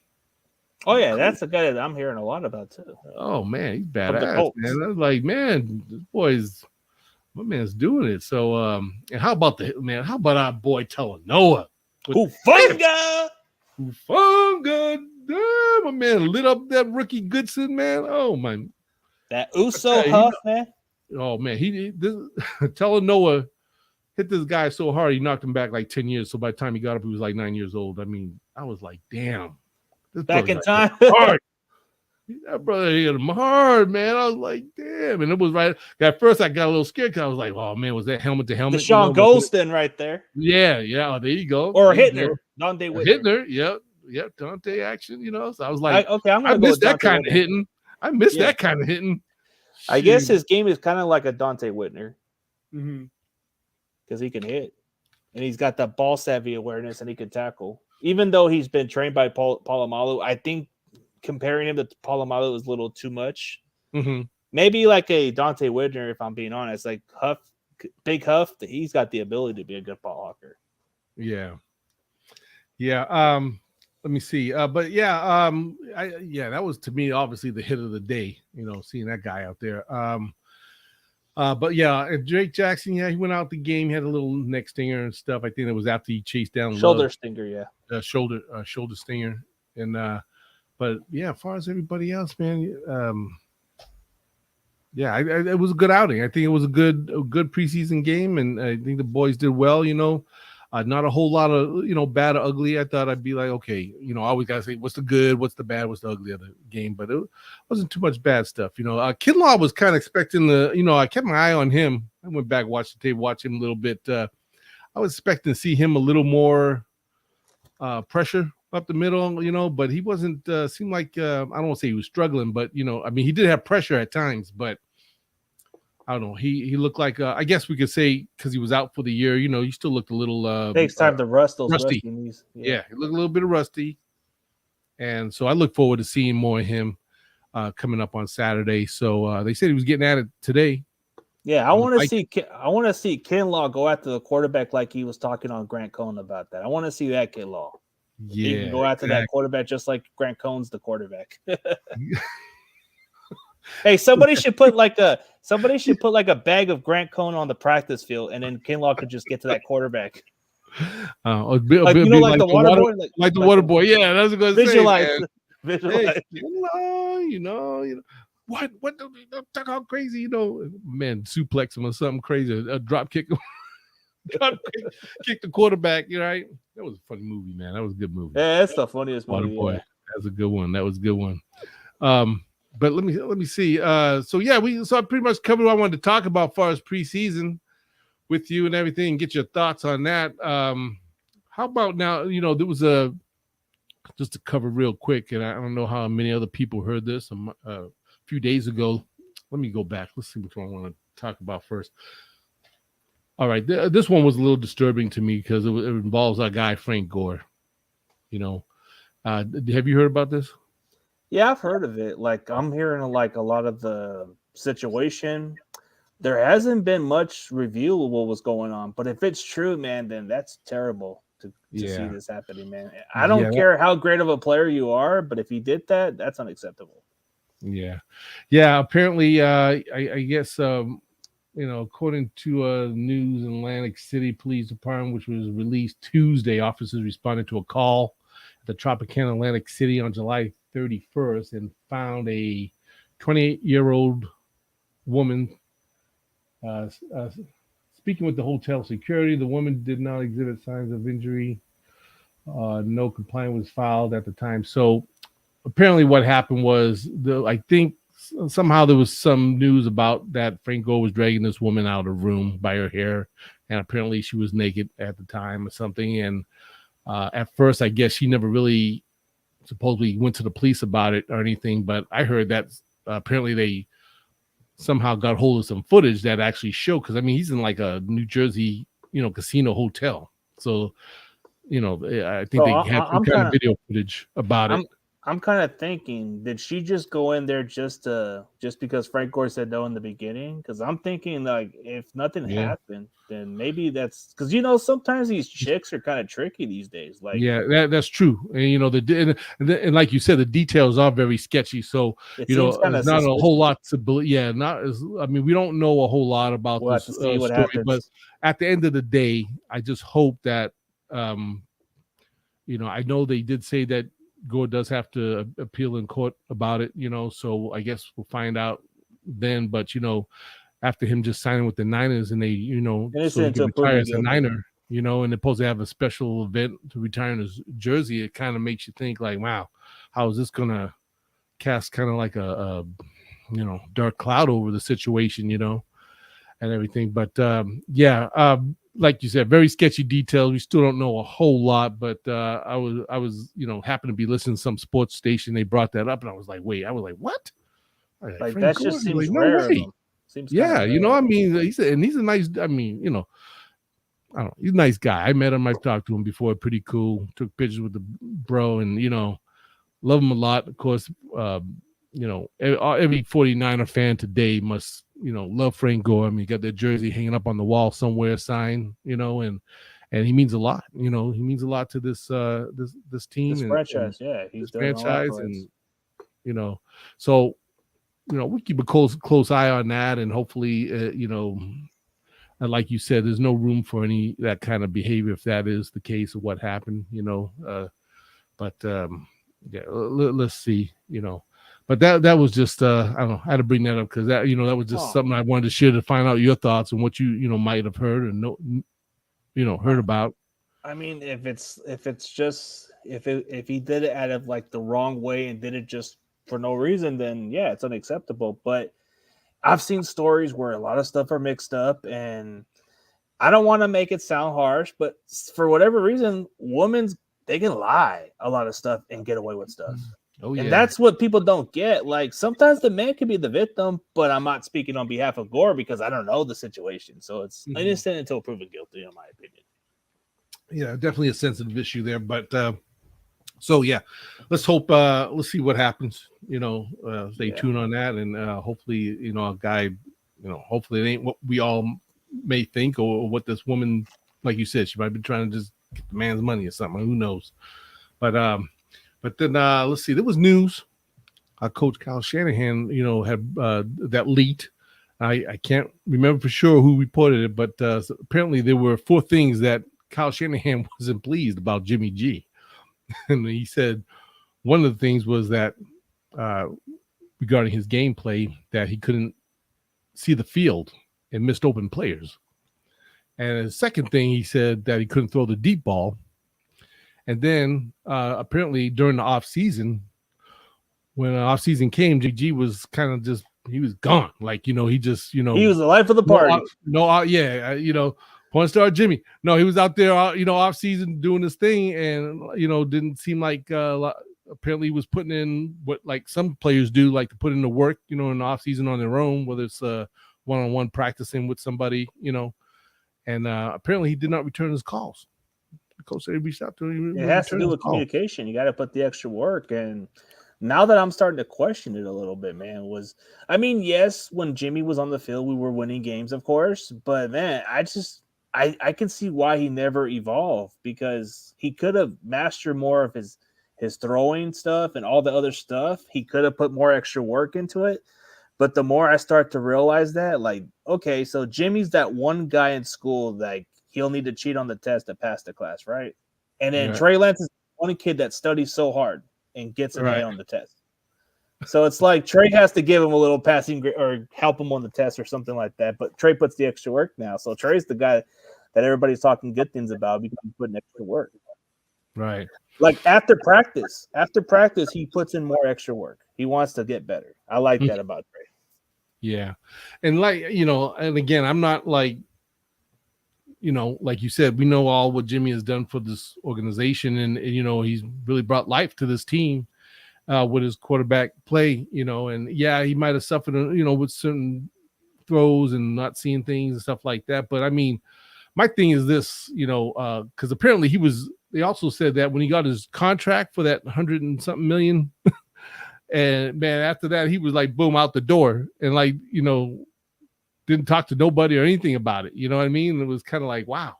Oh, yeah. That's a guy that I'm hearing a lot about, too. Oh, man. He's badass, man. I was like, man, my man's doing it. So, and how about our boy Talanoa? Hufanga! Damn, my man lit up that rookie Goodson, man. Oh, my. That Uso Huff, man. Oh, man. Talanoa hit this guy so hard, he knocked him back like 10 years. So by the time he got up, he was like 9 years old. I mean, I was like, damn. Back in time. Hard. That brother hit him hard, man. I was like, damn. And it was right. At first, I got a little scared because I was like, oh, man, was that helmet to helmet? Deshaun Golston right there. Yeah. Oh, there you go. Or Hittner. Dante Whitner. Yep. Dante action, So I was like, I missed that kind of hitting. I missed that kind of hitting. I guess his game is kind of like a Dante Whitner. Mm-hmm. Because he can hit. And he's got that ball savvy awareness and he can tackle. Even though he's been trained by Polamalu, I think comparing him to Polamalu is a little too much. Mm-hmm. Maybe like a Dante Whitner, if I'm being honest. Like Big Huff, he's got the ability to be a good ball hawker. Yeah. Let me see. That was to me obviously the hit of the day. Seeing that guy out there. But yeah, Drake Jackson, he went out the game. He had a little neck stinger and stuff. I think it was after he chased down shoulder stinger, yeah. Shoulder stinger. And but yeah, as far as everybody else, man, it was a good outing. I think it was a good preseason game, and I think the boys did well. Not a whole lot of bad or ugly. I thought I'd be like, okay, I always gotta say what's the good, what's the bad, what's the ugly of the game, but it wasn't too much bad stuff. Kinlaw was kind of expecting I kept my eye on him. I went back, watched the tape, watched him a little bit. I was expecting to see him a little more pressure up the middle, but he wasn't. Seemed like I don't want to say he was struggling, but he did have pressure at times, but. I don't know. He looked like I guess we could say because he was out for the year. He still looked a little. Takes time to rust those rusty knees. Yeah, he looked a little bit rusty, and so I look forward to seeing more of him coming up on Saturday. So they said he was getting at it today. Yeah, I want to see Kinlaw go after the quarterback like he was talking on Grant Cohn about that. I want to see that Kinlaw. Yeah, he can go after that quarterback just like Grant Cohn's the quarterback. Hey, somebody should put like a bag of Grant Cohn on the practice field, and then Kinlaw could just get to that quarterback. Like the water boy, like the water boy. Yeah, that's what I was going to say. Visualize. Hey, what? Don't talk how crazy, man, suplex him or something crazy, a drop kick, kick the quarterback. Right? That was a funny movie, man. That was a good movie. Yeah, that's the funniest movie. Water boy. That was a good one. But let me see. So I pretty much covered what I wanted to talk about as far as preseason with you and everything. Get your thoughts on that. How about now? There was just to cover real quick, and I don't know how many other people heard this a few days ago. Let me go back. Let's see which one I want to talk about first. All right, this one was a little disturbing to me because it involves our guy Frank Gore. Have you heard about this? Yeah, I've heard of it. Like I'm hearing like a lot of the situation. There hasn't been much review of what was going on, but if it's true, man, then that's terrible to see this happening, man. I don't care how great of a player you are, but if he did that, that's unacceptable. Yeah. Apparently, I guess one according to news in Atlantic City Police Department, which was released Tuesday, officers responded to a call at the Tropicana Atlantic City on July 31st and found a 28-year-old woman speaking with the hotel security. The woman did not exhibit signs of injury. No complaint was filed at the time. So apparently what happened was, I think somehow there was some news about that Frank Gore was dragging this woman out of the room by her hair, and apparently she was naked at the time or something. And at first, I guess she never really supposedly went to the police about it or anything, but I heard that apparently they somehow got hold of some footage that actually showed, because I mean, he's in like a New Jersey, casino hotel. So, I think they had some kind of video footage about it. I'm kind of thinking, did she just go in there just because Frank Gore said no in the beginning? Because I'm thinking, like, if nothing happened, then maybe that's because sometimes these chicks are kind of tricky these days. Like, that's true, and and like you said, the details are very sketchy. So there's not a whole lot to believe. Yeah, we don't know a whole lot about this story, but at the end of the day, I just hope that I know they did say that Gore does have to appeal in court about it, so I guess we'll find out then. But after him just signing with the Niners, and they so he can retire as a Niner, and they're supposed to have a special event to retire in his jersey, it kind of makes you think like, wow, how is this gonna cast kind of like a dark cloud over the situation, and everything. But like you said, very sketchy details. We still don't know a whole lot, but I was happened to be listening to some sports station. They brought that up, and I was like, what? Like that just seems rare. Seems he's a nice. I don't know. He's a nice guy. I met him. I've talked to him before. Pretty cool. Took pictures with the bro, and love him a lot. Of course, every 49er fan today must love Frank Gore. I mean, he got their jersey hanging up on the wall somewhere, sign, and he means a lot. He means a lot to this this team, this franchise. He's this franchise, and so we keep a close eye on that, and hopefully, and like you said, there's no room for any that kind of behavior if that is the case of what happened. Let's see. But that was just I don't know. I had to bring that up because that that was just something I wanted to share to find out your thoughts and what you might have heard and heard about. I mean, if he did it out of like the wrong way and did it just for no reason, then yeah, it's unacceptable. But I've seen stories where a lot of stuff are mixed up, and I don't want to make it sound harsh, but for whatever reason, they can lie a lot of stuff and get away with stuff. Oh, yeah. And that's what people don't get. Like, sometimes the man can be the victim, but I'm not speaking on behalf of Gore because I don't know the situation. So it's innocent until proven guilty, in my opinion. Yeah, definitely a sensitive issue there. But so yeah, let's hope. Let's see what happens. Stay tuned on that, and hopefully, a guy. Hopefully, it ain't what we all may think, or what this woman, like you said, she might be trying to just get the man's money or something. Who knows? But then let's see. There was news. Coach Kyle Shanahan, had that leaked. I can't remember for sure who reported it, but apparently there were 4 things that Kyle Shanahan wasn't pleased about Jimmy G. And he said one of the things was that regarding his gameplay, that he couldn't see the field and missed open players. And the second thing, he said that he couldn't throw the deep ball. And then apparently during the off season, when the off season came, JG was kind of he was gone. Like, he just, he was the life of the party. Porn star Jimmy. No, he was out there, off season doing this thing, and didn't seem like apparently he was putting in what like some players do, like to put in the work, in the off season on their own, whether it's one-on-one practicing with somebody, and apparently he did not return his calls. The coach said he reached out to him. It has to do with communication. You got to put the extra work. And now that I'm starting to question it a little bit, man, yes, when Jimmy was on the field, we were winning games, of course. But man, I can see why he never evolved, because he could have mastered more of his throwing stuff and all the other stuff. He could have put more extra work into it. But the more I start to realize that, like, okay, so Jimmy's that one guy in school, like, he'll need to cheat on the test to pass the class, right? And then Trey Lance is the only kid that studies so hard and gets an A on the test. So it's like Trey has to give him a little passing or help him on the test or something like that. But Trey puts the extra work now. So Trey's the guy that everybody's talking good things about because he's putting extra work. Right. Like after practice, he puts in more extra work. He wants to get better. I like that about Trey. Yeah. And like, and again, I'm not like, like you said, we know all what Jimmy has done for this organization and he's really brought life to this team with his quarterback play, and yeah, he might have suffered, with certain throws and not seeing things and stuff like that. But I mean, my thing is this, because apparently they also said that when he got his contract for that 100 and something million, and man, after that, he was like, boom, out the door and like, didn't talk to nobody or anything about it. You know what I mean? It was kind of like, wow.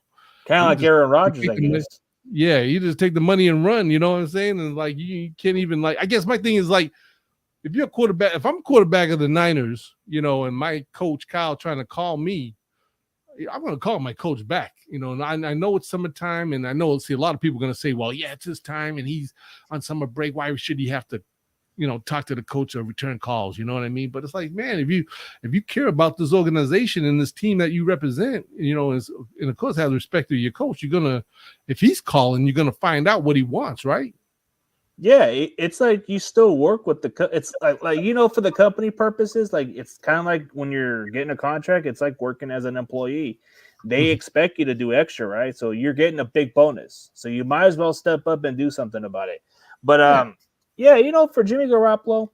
Kind of like Aaron Rodgers, I guess. Yeah, you just take the money and run, you know what I'm saying? And like, you can't even I guess my thing is like, if you're a quarterback, if I'm a quarterback of the Niners, and my coach Kyle trying to call me, I'm going to call my coach back, and I know it's summertime and I know a lot of people are going to say, well, yeah, it's his time and he's on summer break. Why should he have to, talk to the coach or return calls? You know what I mean? But it's like, man, if you care about this organization and this team that you represent, and of course have respect to your coach, if he's calling, you're going to find out what he wants, right? Yeah, it's like you still work with it's like for the company purposes, like it's kind of like when you're getting a contract, it's like working as an employee. They expect you to do extra, right? So you're getting a big bonus. So you might as well step up and do something about it. But for Jimmy Garoppolo,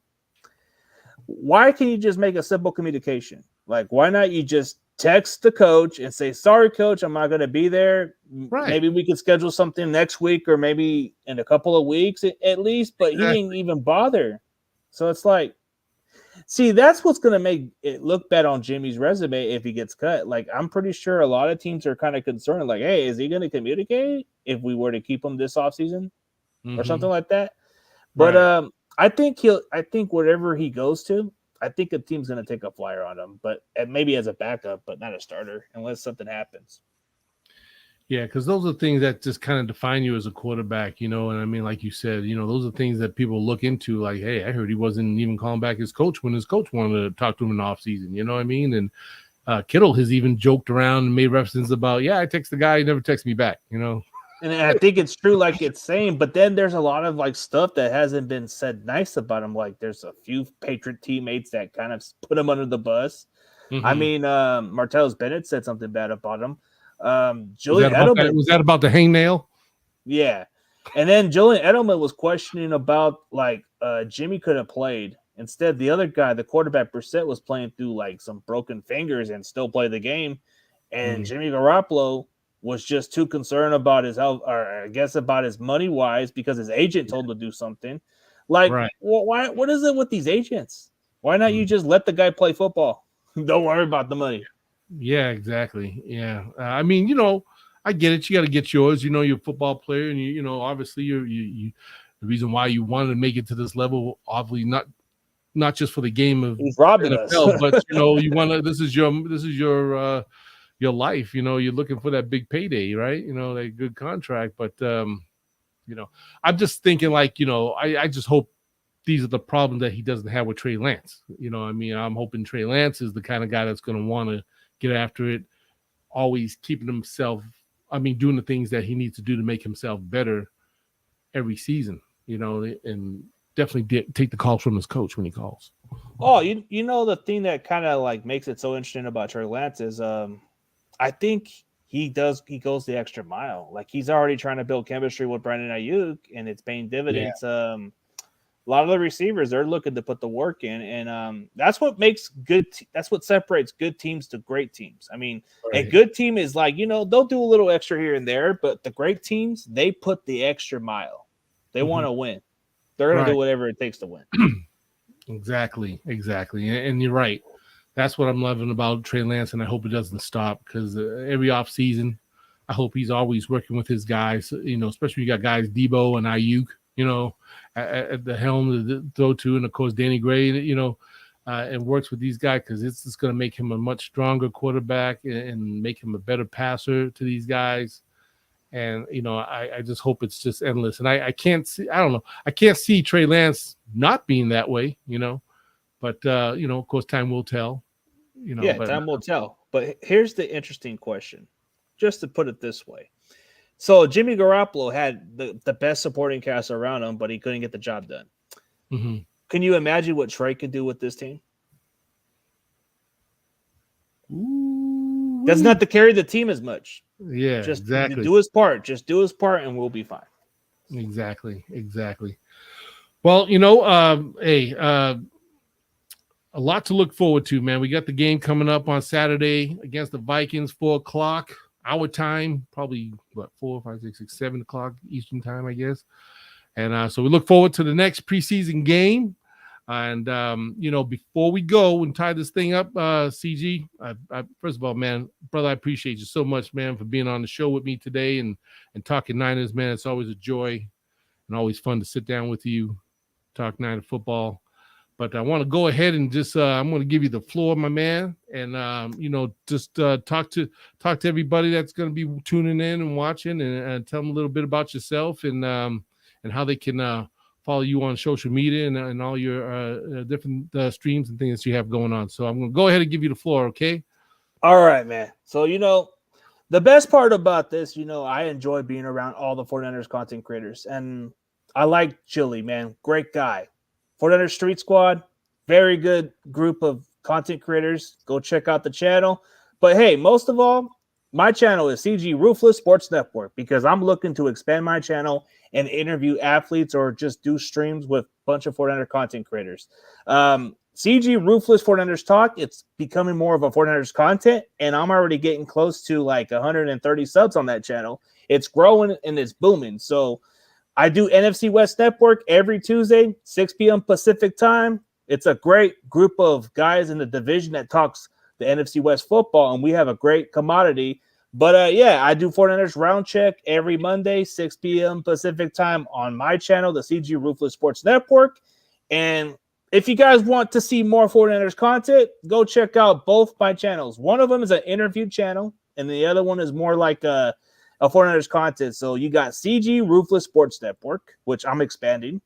why can't you just make a simple communication? Like, why not you just text the coach and say, sorry, coach, I'm not going to be there. Right. Maybe we could schedule something next week or maybe in a couple of weeks at least, but he didn't even bother. So it's like, see, that's what's going to make it look bad on Jimmy's resume if he gets cut. Like, I'm pretty sure a lot of teams are kind of concerned, like, hey, is he going to communicate if we were to keep him this offseason or something like that? But I think wherever he goes to, I think a team's going to take a flyer on him, but maybe as a backup, but not a starter unless something happens. Yeah, because those are things that just kind of define you as a quarterback, and I mean, like you said, those are things that people look into, like, hey, I heard he wasn't even calling back his coach when his coach wanted to talk to him in the offseason, you know what I mean? And Kittle has even joked around and made references about, yeah, I text the guy, he never texts me back, And I think it's true, like it's saying, but then there's a lot of like stuff that hasn't been said nice about him. Like there's a few Patriot teammates that kind of put him under the bus. I mean, Martellus Bennett said something bad about him. Julian Edelman was that about the hangnail? Yeah, and then Julian Edelman was questioning about like Jimmy could have played. Instead, the other guy, the quarterback Brissett, was playing through like some broken fingers and still play the game. And Jimmy Garoppolo was just too concerned about his health, or I guess about his money wise, because his agent told him to do something. Like, why? What is it with these agents? Why not you just let the guy play football? Don't worry about the money. Yeah, exactly. Yeah, I mean, I get it. You got to get yours. You're a football player, and obviously, you the reason why you wanted to make it to this level, obviously not just for the game of NFL, but you want to. This is your life. You're looking for that big payday, right? That good contract. But I'm just thinking like, I just hope these are the problems that he doesn't have with Trey Lance. I mean, I'm hoping Trey Lance is the kind of guy that's going to want to get after it, always keeping himself, doing the things that he needs to do to make himself better every season, and definitely take the calls from his coach when he calls. Oh, the thing that kind of like makes it so interesting about Trey Lance is I think he goes the extra mile. Like he's already trying to build chemistry with Brandon Ayuk, and it's paying dividends. Yeah. A lot of the receivers, they're looking to put the work in, and that's what makes that's what separates good teams to great teams. I mean, a good team is like, they'll do a little extra here and there, but the great teams, they put the extra mile. They want to win. They're going to do whatever it takes to win. Exactly. And you're right. That's what I'm loving about Trey Lance, and I hope it doesn't stop because every offseason, I hope he's always working with his guys, especially you got guys Debo and Ayuk, at the helm to throw to, and of course Danny Gray, and works with these guys, because it's just going to make him a much stronger quarterback and make him a better passer to these guys. And, I just hope it's just endless. And I can't see, I don't know, I can't see Trey Lance not being that way, but, of course, time will tell. Time will tell. But here's the interesting question, just to put it this way. So Jimmy Garoppolo had the best supporting cast around him, but he couldn't get the job done. Mm-hmm. Can you imagine what Trey could do with this team? Ooh. Doesn't have to carry the team as much. Yeah, just exactly. do his part. Just do his part, and we'll be fine. Exactly. Well, a lot to look forward to, man. We got the game coming up on Saturday against the Vikings, 4:00 our time, probably 4, 5, 6, 6, 7 o'clock Eastern time, I guess. And so we look forward to the next preseason game. And before we go and tie this thing up, CG, I first of all, man, brother, I appreciate you so much, man, for being on the show with me today and talking Niners, man. It's always a joy and always fun to sit down with you, talk Niner football. But I want to go ahead and just I'm going to give you the floor, my man, and just talk to everybody that's going to be tuning in and watching, and tell them a little bit about yourself and how they can follow you on social media and all your different streams and things that you have going on. So I'm going to go ahead and give you the floor, okay? All right, man. So the best part about this, I enjoy being around all the 49ers content creators, and I like Chili, man, great guy. 49ers Street Squad, very good group of content creators. Go check out the channel. But hey, most of all, my channel is CG Ruthless Sports Network, because I'm looking to expand my channel and interview athletes or just do streams with a bunch of 49er content creators. CG Ruthless 49ers Talk, it's becoming more of a 49ers content, and I'm already getting close to like 130 subs on that channel. It's growing and it's booming. So I do NFC West Network every Tuesday, 6 p.m. Pacific time. It's a great group of guys in the division that talks the NFC West football, and we have a great commodity. But I do 49ers Round Check every Monday, 6 p.m. Pacific time on my channel, the CG Ruthless Sports Network. And if you guys want to see more 49ers content, go check out both my channels. One of them is an interview channel, and the other one is more like a 49ers content. So you got CG Ruthless Sports Network, which I'm expanding,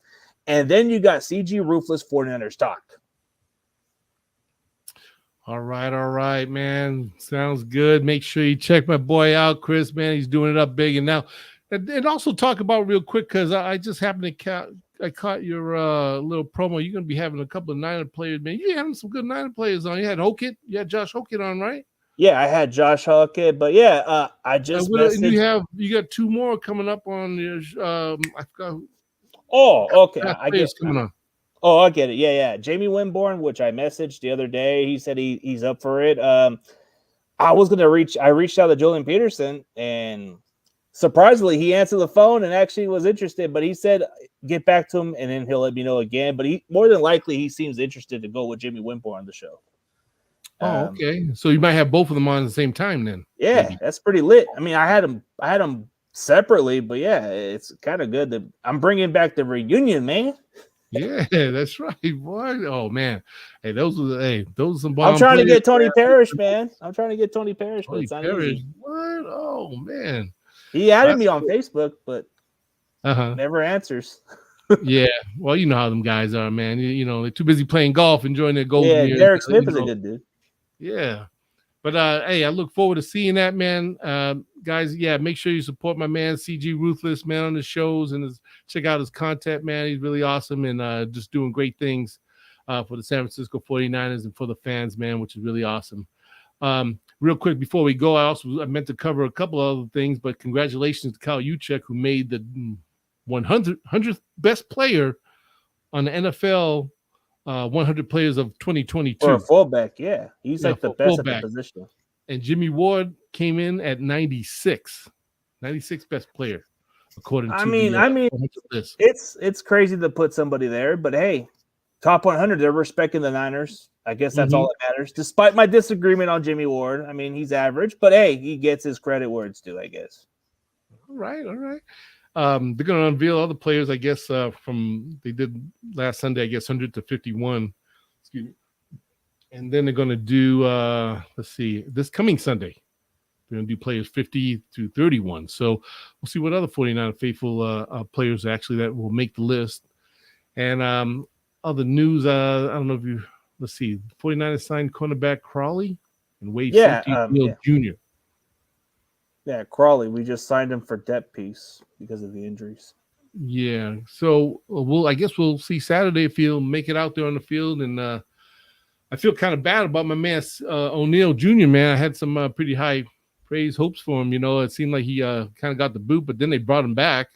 and then you got CG Ruthless 49ers Talk. All right, man. Sounds good. Make sure you check my boy out, Chris, man. He's doing it up big. And now, and also talk about real quick, because I just happened to caught your little promo. You're going to be having a couple of Niner players, man. You're having some good Niner players on. You had Hokett. You had Josh Hokett on, right? Yeah, I had Josh Hokett, but I just messaged. You got 2 more coming up on your. I forgot. Oh, okay. I guess coming on. Oh, I get it. Yeah. Jamie Winborn, which I messaged the other day. He said he's up for it. I reached out to Julian Peterson, and surprisingly, he answered the phone and actually was interested. But he said get back to him, and then he'll let me know again. But more than likely, he seems interested to go with Jamie Winborn on the show. Oh, okay. So you might have both of them on at the same time then. Yeah, maybe. That's pretty lit. I mean, I had them separately, but yeah, it's kind of good that I'm bringing back the reunion, man. Yeah, that's right, boy. Oh man, those are some bomb. I'm trying to get Tony Parrish, man. I'm trying to get Tony Parrish, but it's not easy. What? Oh man, he added me on Facebook, but never answers. Yeah, well, you know how them guys are, man. They're too busy playing golf, enjoying their golden years. Derek Smith is a good dude. Yeah, but hey, I look forward to seeing that, man. Guys, make sure you support my man CG Ruthless, man, on the shows, and check out his content, man. He's really awesome and just doing great things for the San Francisco 49ers and for the fans, man, which is really awesome. Real quick before we go, I meant to cover a couple other things, but congratulations to Kyle Juszczyk, who made the 100th best player on the NFL 100 players of 2022. For a fullback, yeah. He's like the best fullback at the position. And Jimmy Ward came in at 96 best player, according to the list. It's crazy to put somebody there, but hey, top 100, they're respecting the Niners. I guess that's all that matters. Despite my disagreement on Jimmy Ward, I mean, he's average, but hey, he gets his credit where it's due, I guess. All right. They're going to unveil other players, I guess, they did last Sunday, I guess, 100 to 51. Excuse me. And then they're going to do, let's see, this coming Sunday. They're going to do players 50 through 31. So we'll see what other 49 faithful players actually that will make the list. And other news, I don't know if you, let's see, 49ers signed cornerback Crawley and Wade Jr. Yeah, Crawley. We just signed him for depth piece because of the injuries. Yeah. So I guess we'll see Saturday if he'll make it out there on the field. And I feel kind of bad about my man O'Neal Jr., man. I had some pretty high praise hopes for him. It seemed like he kind of got the boot, but then they brought him back.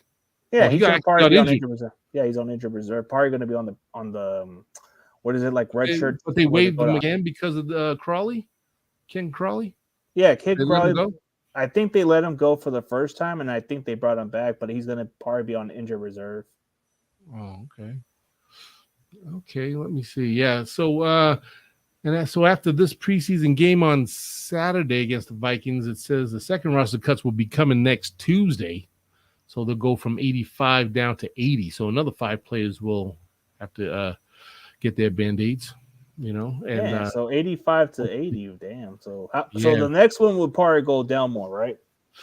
Yeah, he's going to probably be on injured reserve. Yeah, he's on injured reserve. Probably going to be on the what is it, like red shirt? But they waived him again because of the Crawley, Ken Crawley. Yeah, Ken Crawley. I think they let him go for the first time, and I think they brought him back, but he's going to probably be on injured reserve. Oh, okay. Okay, let me see. Yeah, so so after this preseason game on Saturday against the Vikings, it says the second roster cuts will be coming next Tuesday. So they'll go from 85 down to 80. So another 5 players will have to get their Band-Aids, And so 85 to 80, damn. So so the next one would probably go down more, right?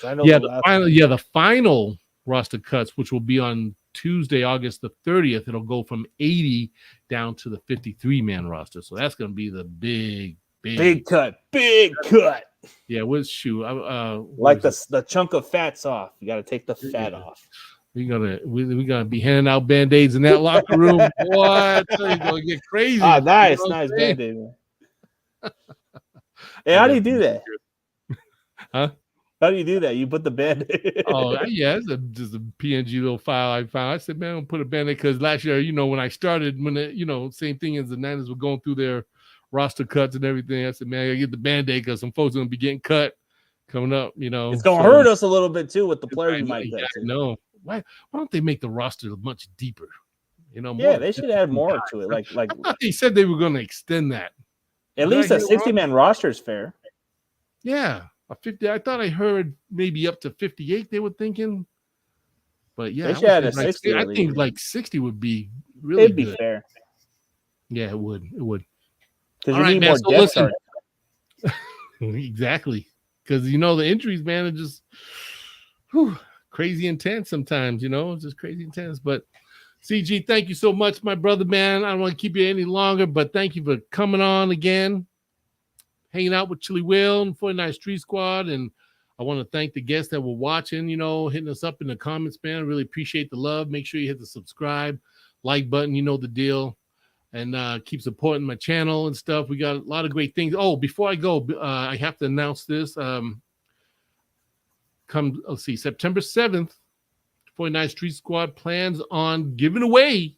I know the final roster cuts, which will be on Tuesday, August the 30th, it'll go from 80 down to the 53-man roster. So that's going to be the big cut. Yeah, shoot. Like the chunk of fat's off. You got to take the fat off. We gotta be handing out Band-Aids in that locker room. What? You're gonna get crazy. Ah, nice Band-Aid, man. Hey, how do you do that? Huh? How do you do that? You put the Band-Aid. Oh, yeah, it's just a PNG little file I found. I said, man, I'll put a Band-Aid because last year, when I started, same thing as the Niners were going through their roster cuts and everything. I said, man, I gotta get the Band-Aid because some folks are gonna be getting cut coming up. It's gonna hurt us a little bit too with the players you might get. No. Why don't they make the roster much deeper? They should add more to it. Like I thought they said they were going to extend that. At least a 60-man roster is fair. Yeah, a 50. I thought I heard maybe up to 58. They were thinking, but yeah, they should add a 60. I think like 60 would be really. It'd be fair. Yeah, it would. It would. Because you need more depth. Exactly. Because the injuries, man, are just. Whew, crazy intense sometimes, it's just crazy intense. But CG, thank you so much, my brother, man. I don't want to keep you any longer, but thank you for coming on again, hanging out with Chili Will and 49 Street Squad. And I want to thank the guests that were watching, hitting us up in the comments, man. Really appreciate the love. Make sure you hit the subscribe, like button, the deal, and keep supporting my channel and stuff. We got a lot of great things. Oh, before I go, I have to announce this. September 7th, 49 Street Squad plans on giving away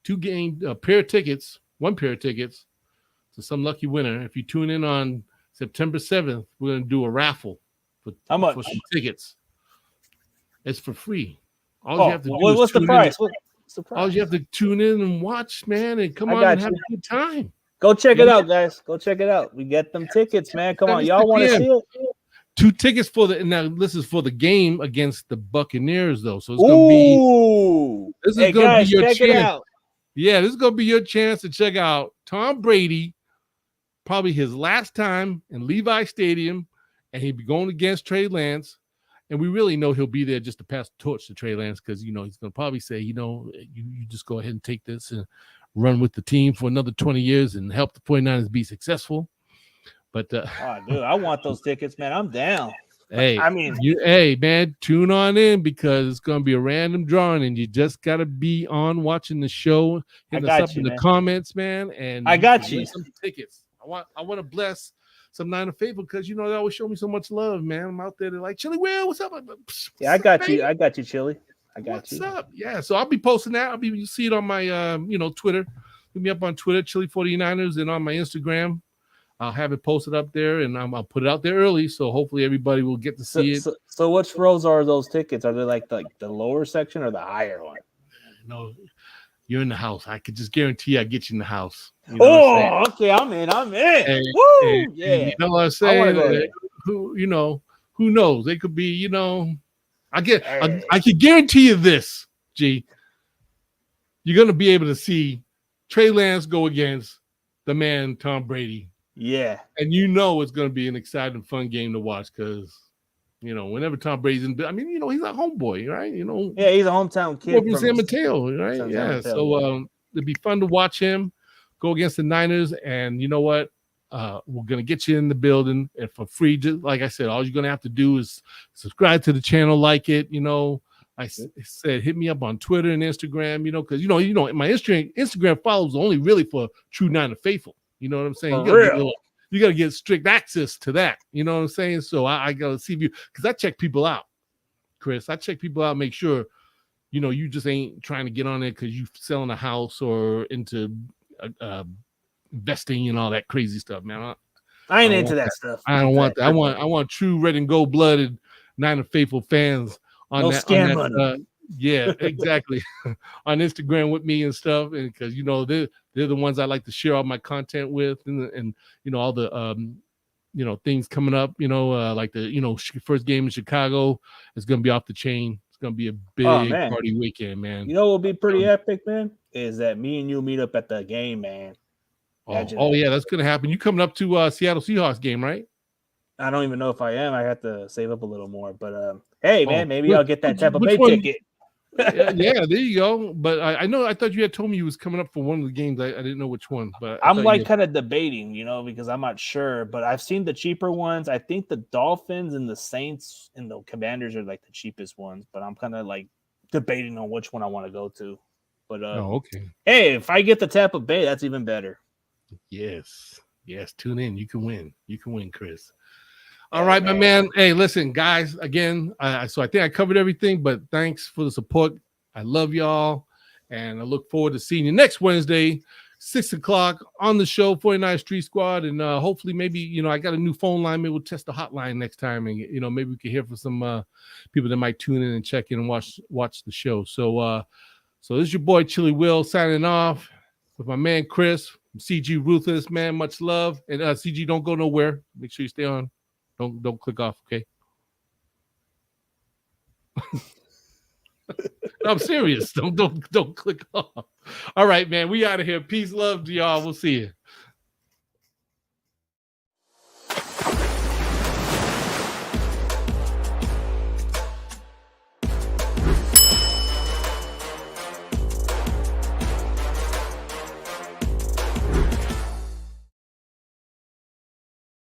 one pair of tickets to some lucky winner. If you tune in on September 7th, we're going to do a raffle for some tickets. It's for free. All you have to do is what's the price? What's the price? All you have to tune in and watch, man, and come on and have a good time. Go check it out, guys. Go check it out. We get them tickets, man. Come on. Y'all want to see it? 2 tickets now this is for the game against the Buccaneers, though. So it's gonna be your chance. Yeah, this is gonna be your chance to check out Tom Brady, probably his last time in Levi Stadium, and he'll be going against Trey Lance. And we really know he'll be there just to pass the torch to Trey Lance because he's gonna probably say, you just go ahead and take this and run with the team for another 20 years and help the 49ers be successful. But dude, I want those tickets, man. I'm down. Hey, man, tune on in because it's gonna be a random drawing, and you just gotta be on watching the show. Hit us up in the comments, man. And I got you some tickets. I want to bless some Niner faithful because they always show me so much love, man. I'm out there. They're like, Chili Will, what's up? Yeah, I got you. I got you, Chili. What's up? Yeah, so I'll be posting that. You see it on my Twitter. Hit me up on Twitter, Chili 49ers, and on my Instagram. I'll have it posted up there, and I'll put it out there early, so hopefully everybody will get to see it. So which rows are those tickets? Are they like the lower section or the higher one? No, you're in the house. I could just guarantee I get you in the house. Okay, I'm in. And, woo! Yeah, you know what I'm saying? Who knows? They could be. I can guarantee you this, G. You're gonna be able to see Trey Lance go against the man Tom Brady. Yeah. And you know it's going to be an exciting, fun game to watch because, you know, whenever Tom Brady's in, I mean, you know, he's a homeboy, right? You know, Yeah, he's a hometown kid from San Mateo, right? San Yeah. Mateo, So it'd be fun to watch him go against the Niners. And you know what? We're going to get you in the building and for free. Just like I said, all you're going to have to do is subscribe to the channel, like it, you know. I said, hit me up on Twitter and Instagram, you know, because, you know, my Instagram follows only really for true Niner faithful. You know what I'm saying? You got to get strict access to that. You know what I'm saying? So I got to see you because I check people out, Chris. I check people out, make sure, you know, you just ain't trying to get on there because you selling a house or into investing and all that crazy stuff, man. I ain't into that stuff. I don't want that. I want true red and gold blooded Niner faithful fans on no that. Scam money. Yeah, exactly. On Instagram with me and stuff, and because you know they're the ones I like to share all my content with, and you know all the you know things coming up. You know, like the first game in Chicago is gonna be off the chain. It's gonna be a big party weekend, man. You know what will be pretty epic, man? Is that me and you meet up at the game, man? Oh yeah, that's gonna happen. You coming up to Seattle Seahawks game, right? I don't even know if I am. I have to save up a little more, but hey, man, maybe I'll get that Tampa Bay ticket. Yeah, there you go. But I thought you had told me you was coming up for one of the games. I didn't know which one, but I'm like kind of debating, you know, because I'm not sure. But I've seen the cheaper ones. I think the Dolphins and the Saints and the Commanders are like the cheapest ones. But I'm kind of like debating on which one I want to go to. But okay. Hey, if I get the Tampa Bay, that's even better. Yes. Tune in. You can win, Chris. All right, my man. Hey, listen, guys, again, so I think I covered everything, but thanks for the support. I love y'all, and I look forward to seeing you next Wednesday, 6 o'clock on the show, 49 Street Squad, and hopefully maybe, you know, I got a new phone line. Maybe we'll test the hotline next time, and, you know, maybe we can hear from some people that might tune in and check in and watch the show. So this is your boy, Chili Will, signing off with my man, Chris, from CG Ruthless, man. Much love. And CG, don't go nowhere. Make sure you stay on. Don't click off, okay? I'm serious. Don't click off. All right, man. We out of here. Peace, love to y'all. We'll see you.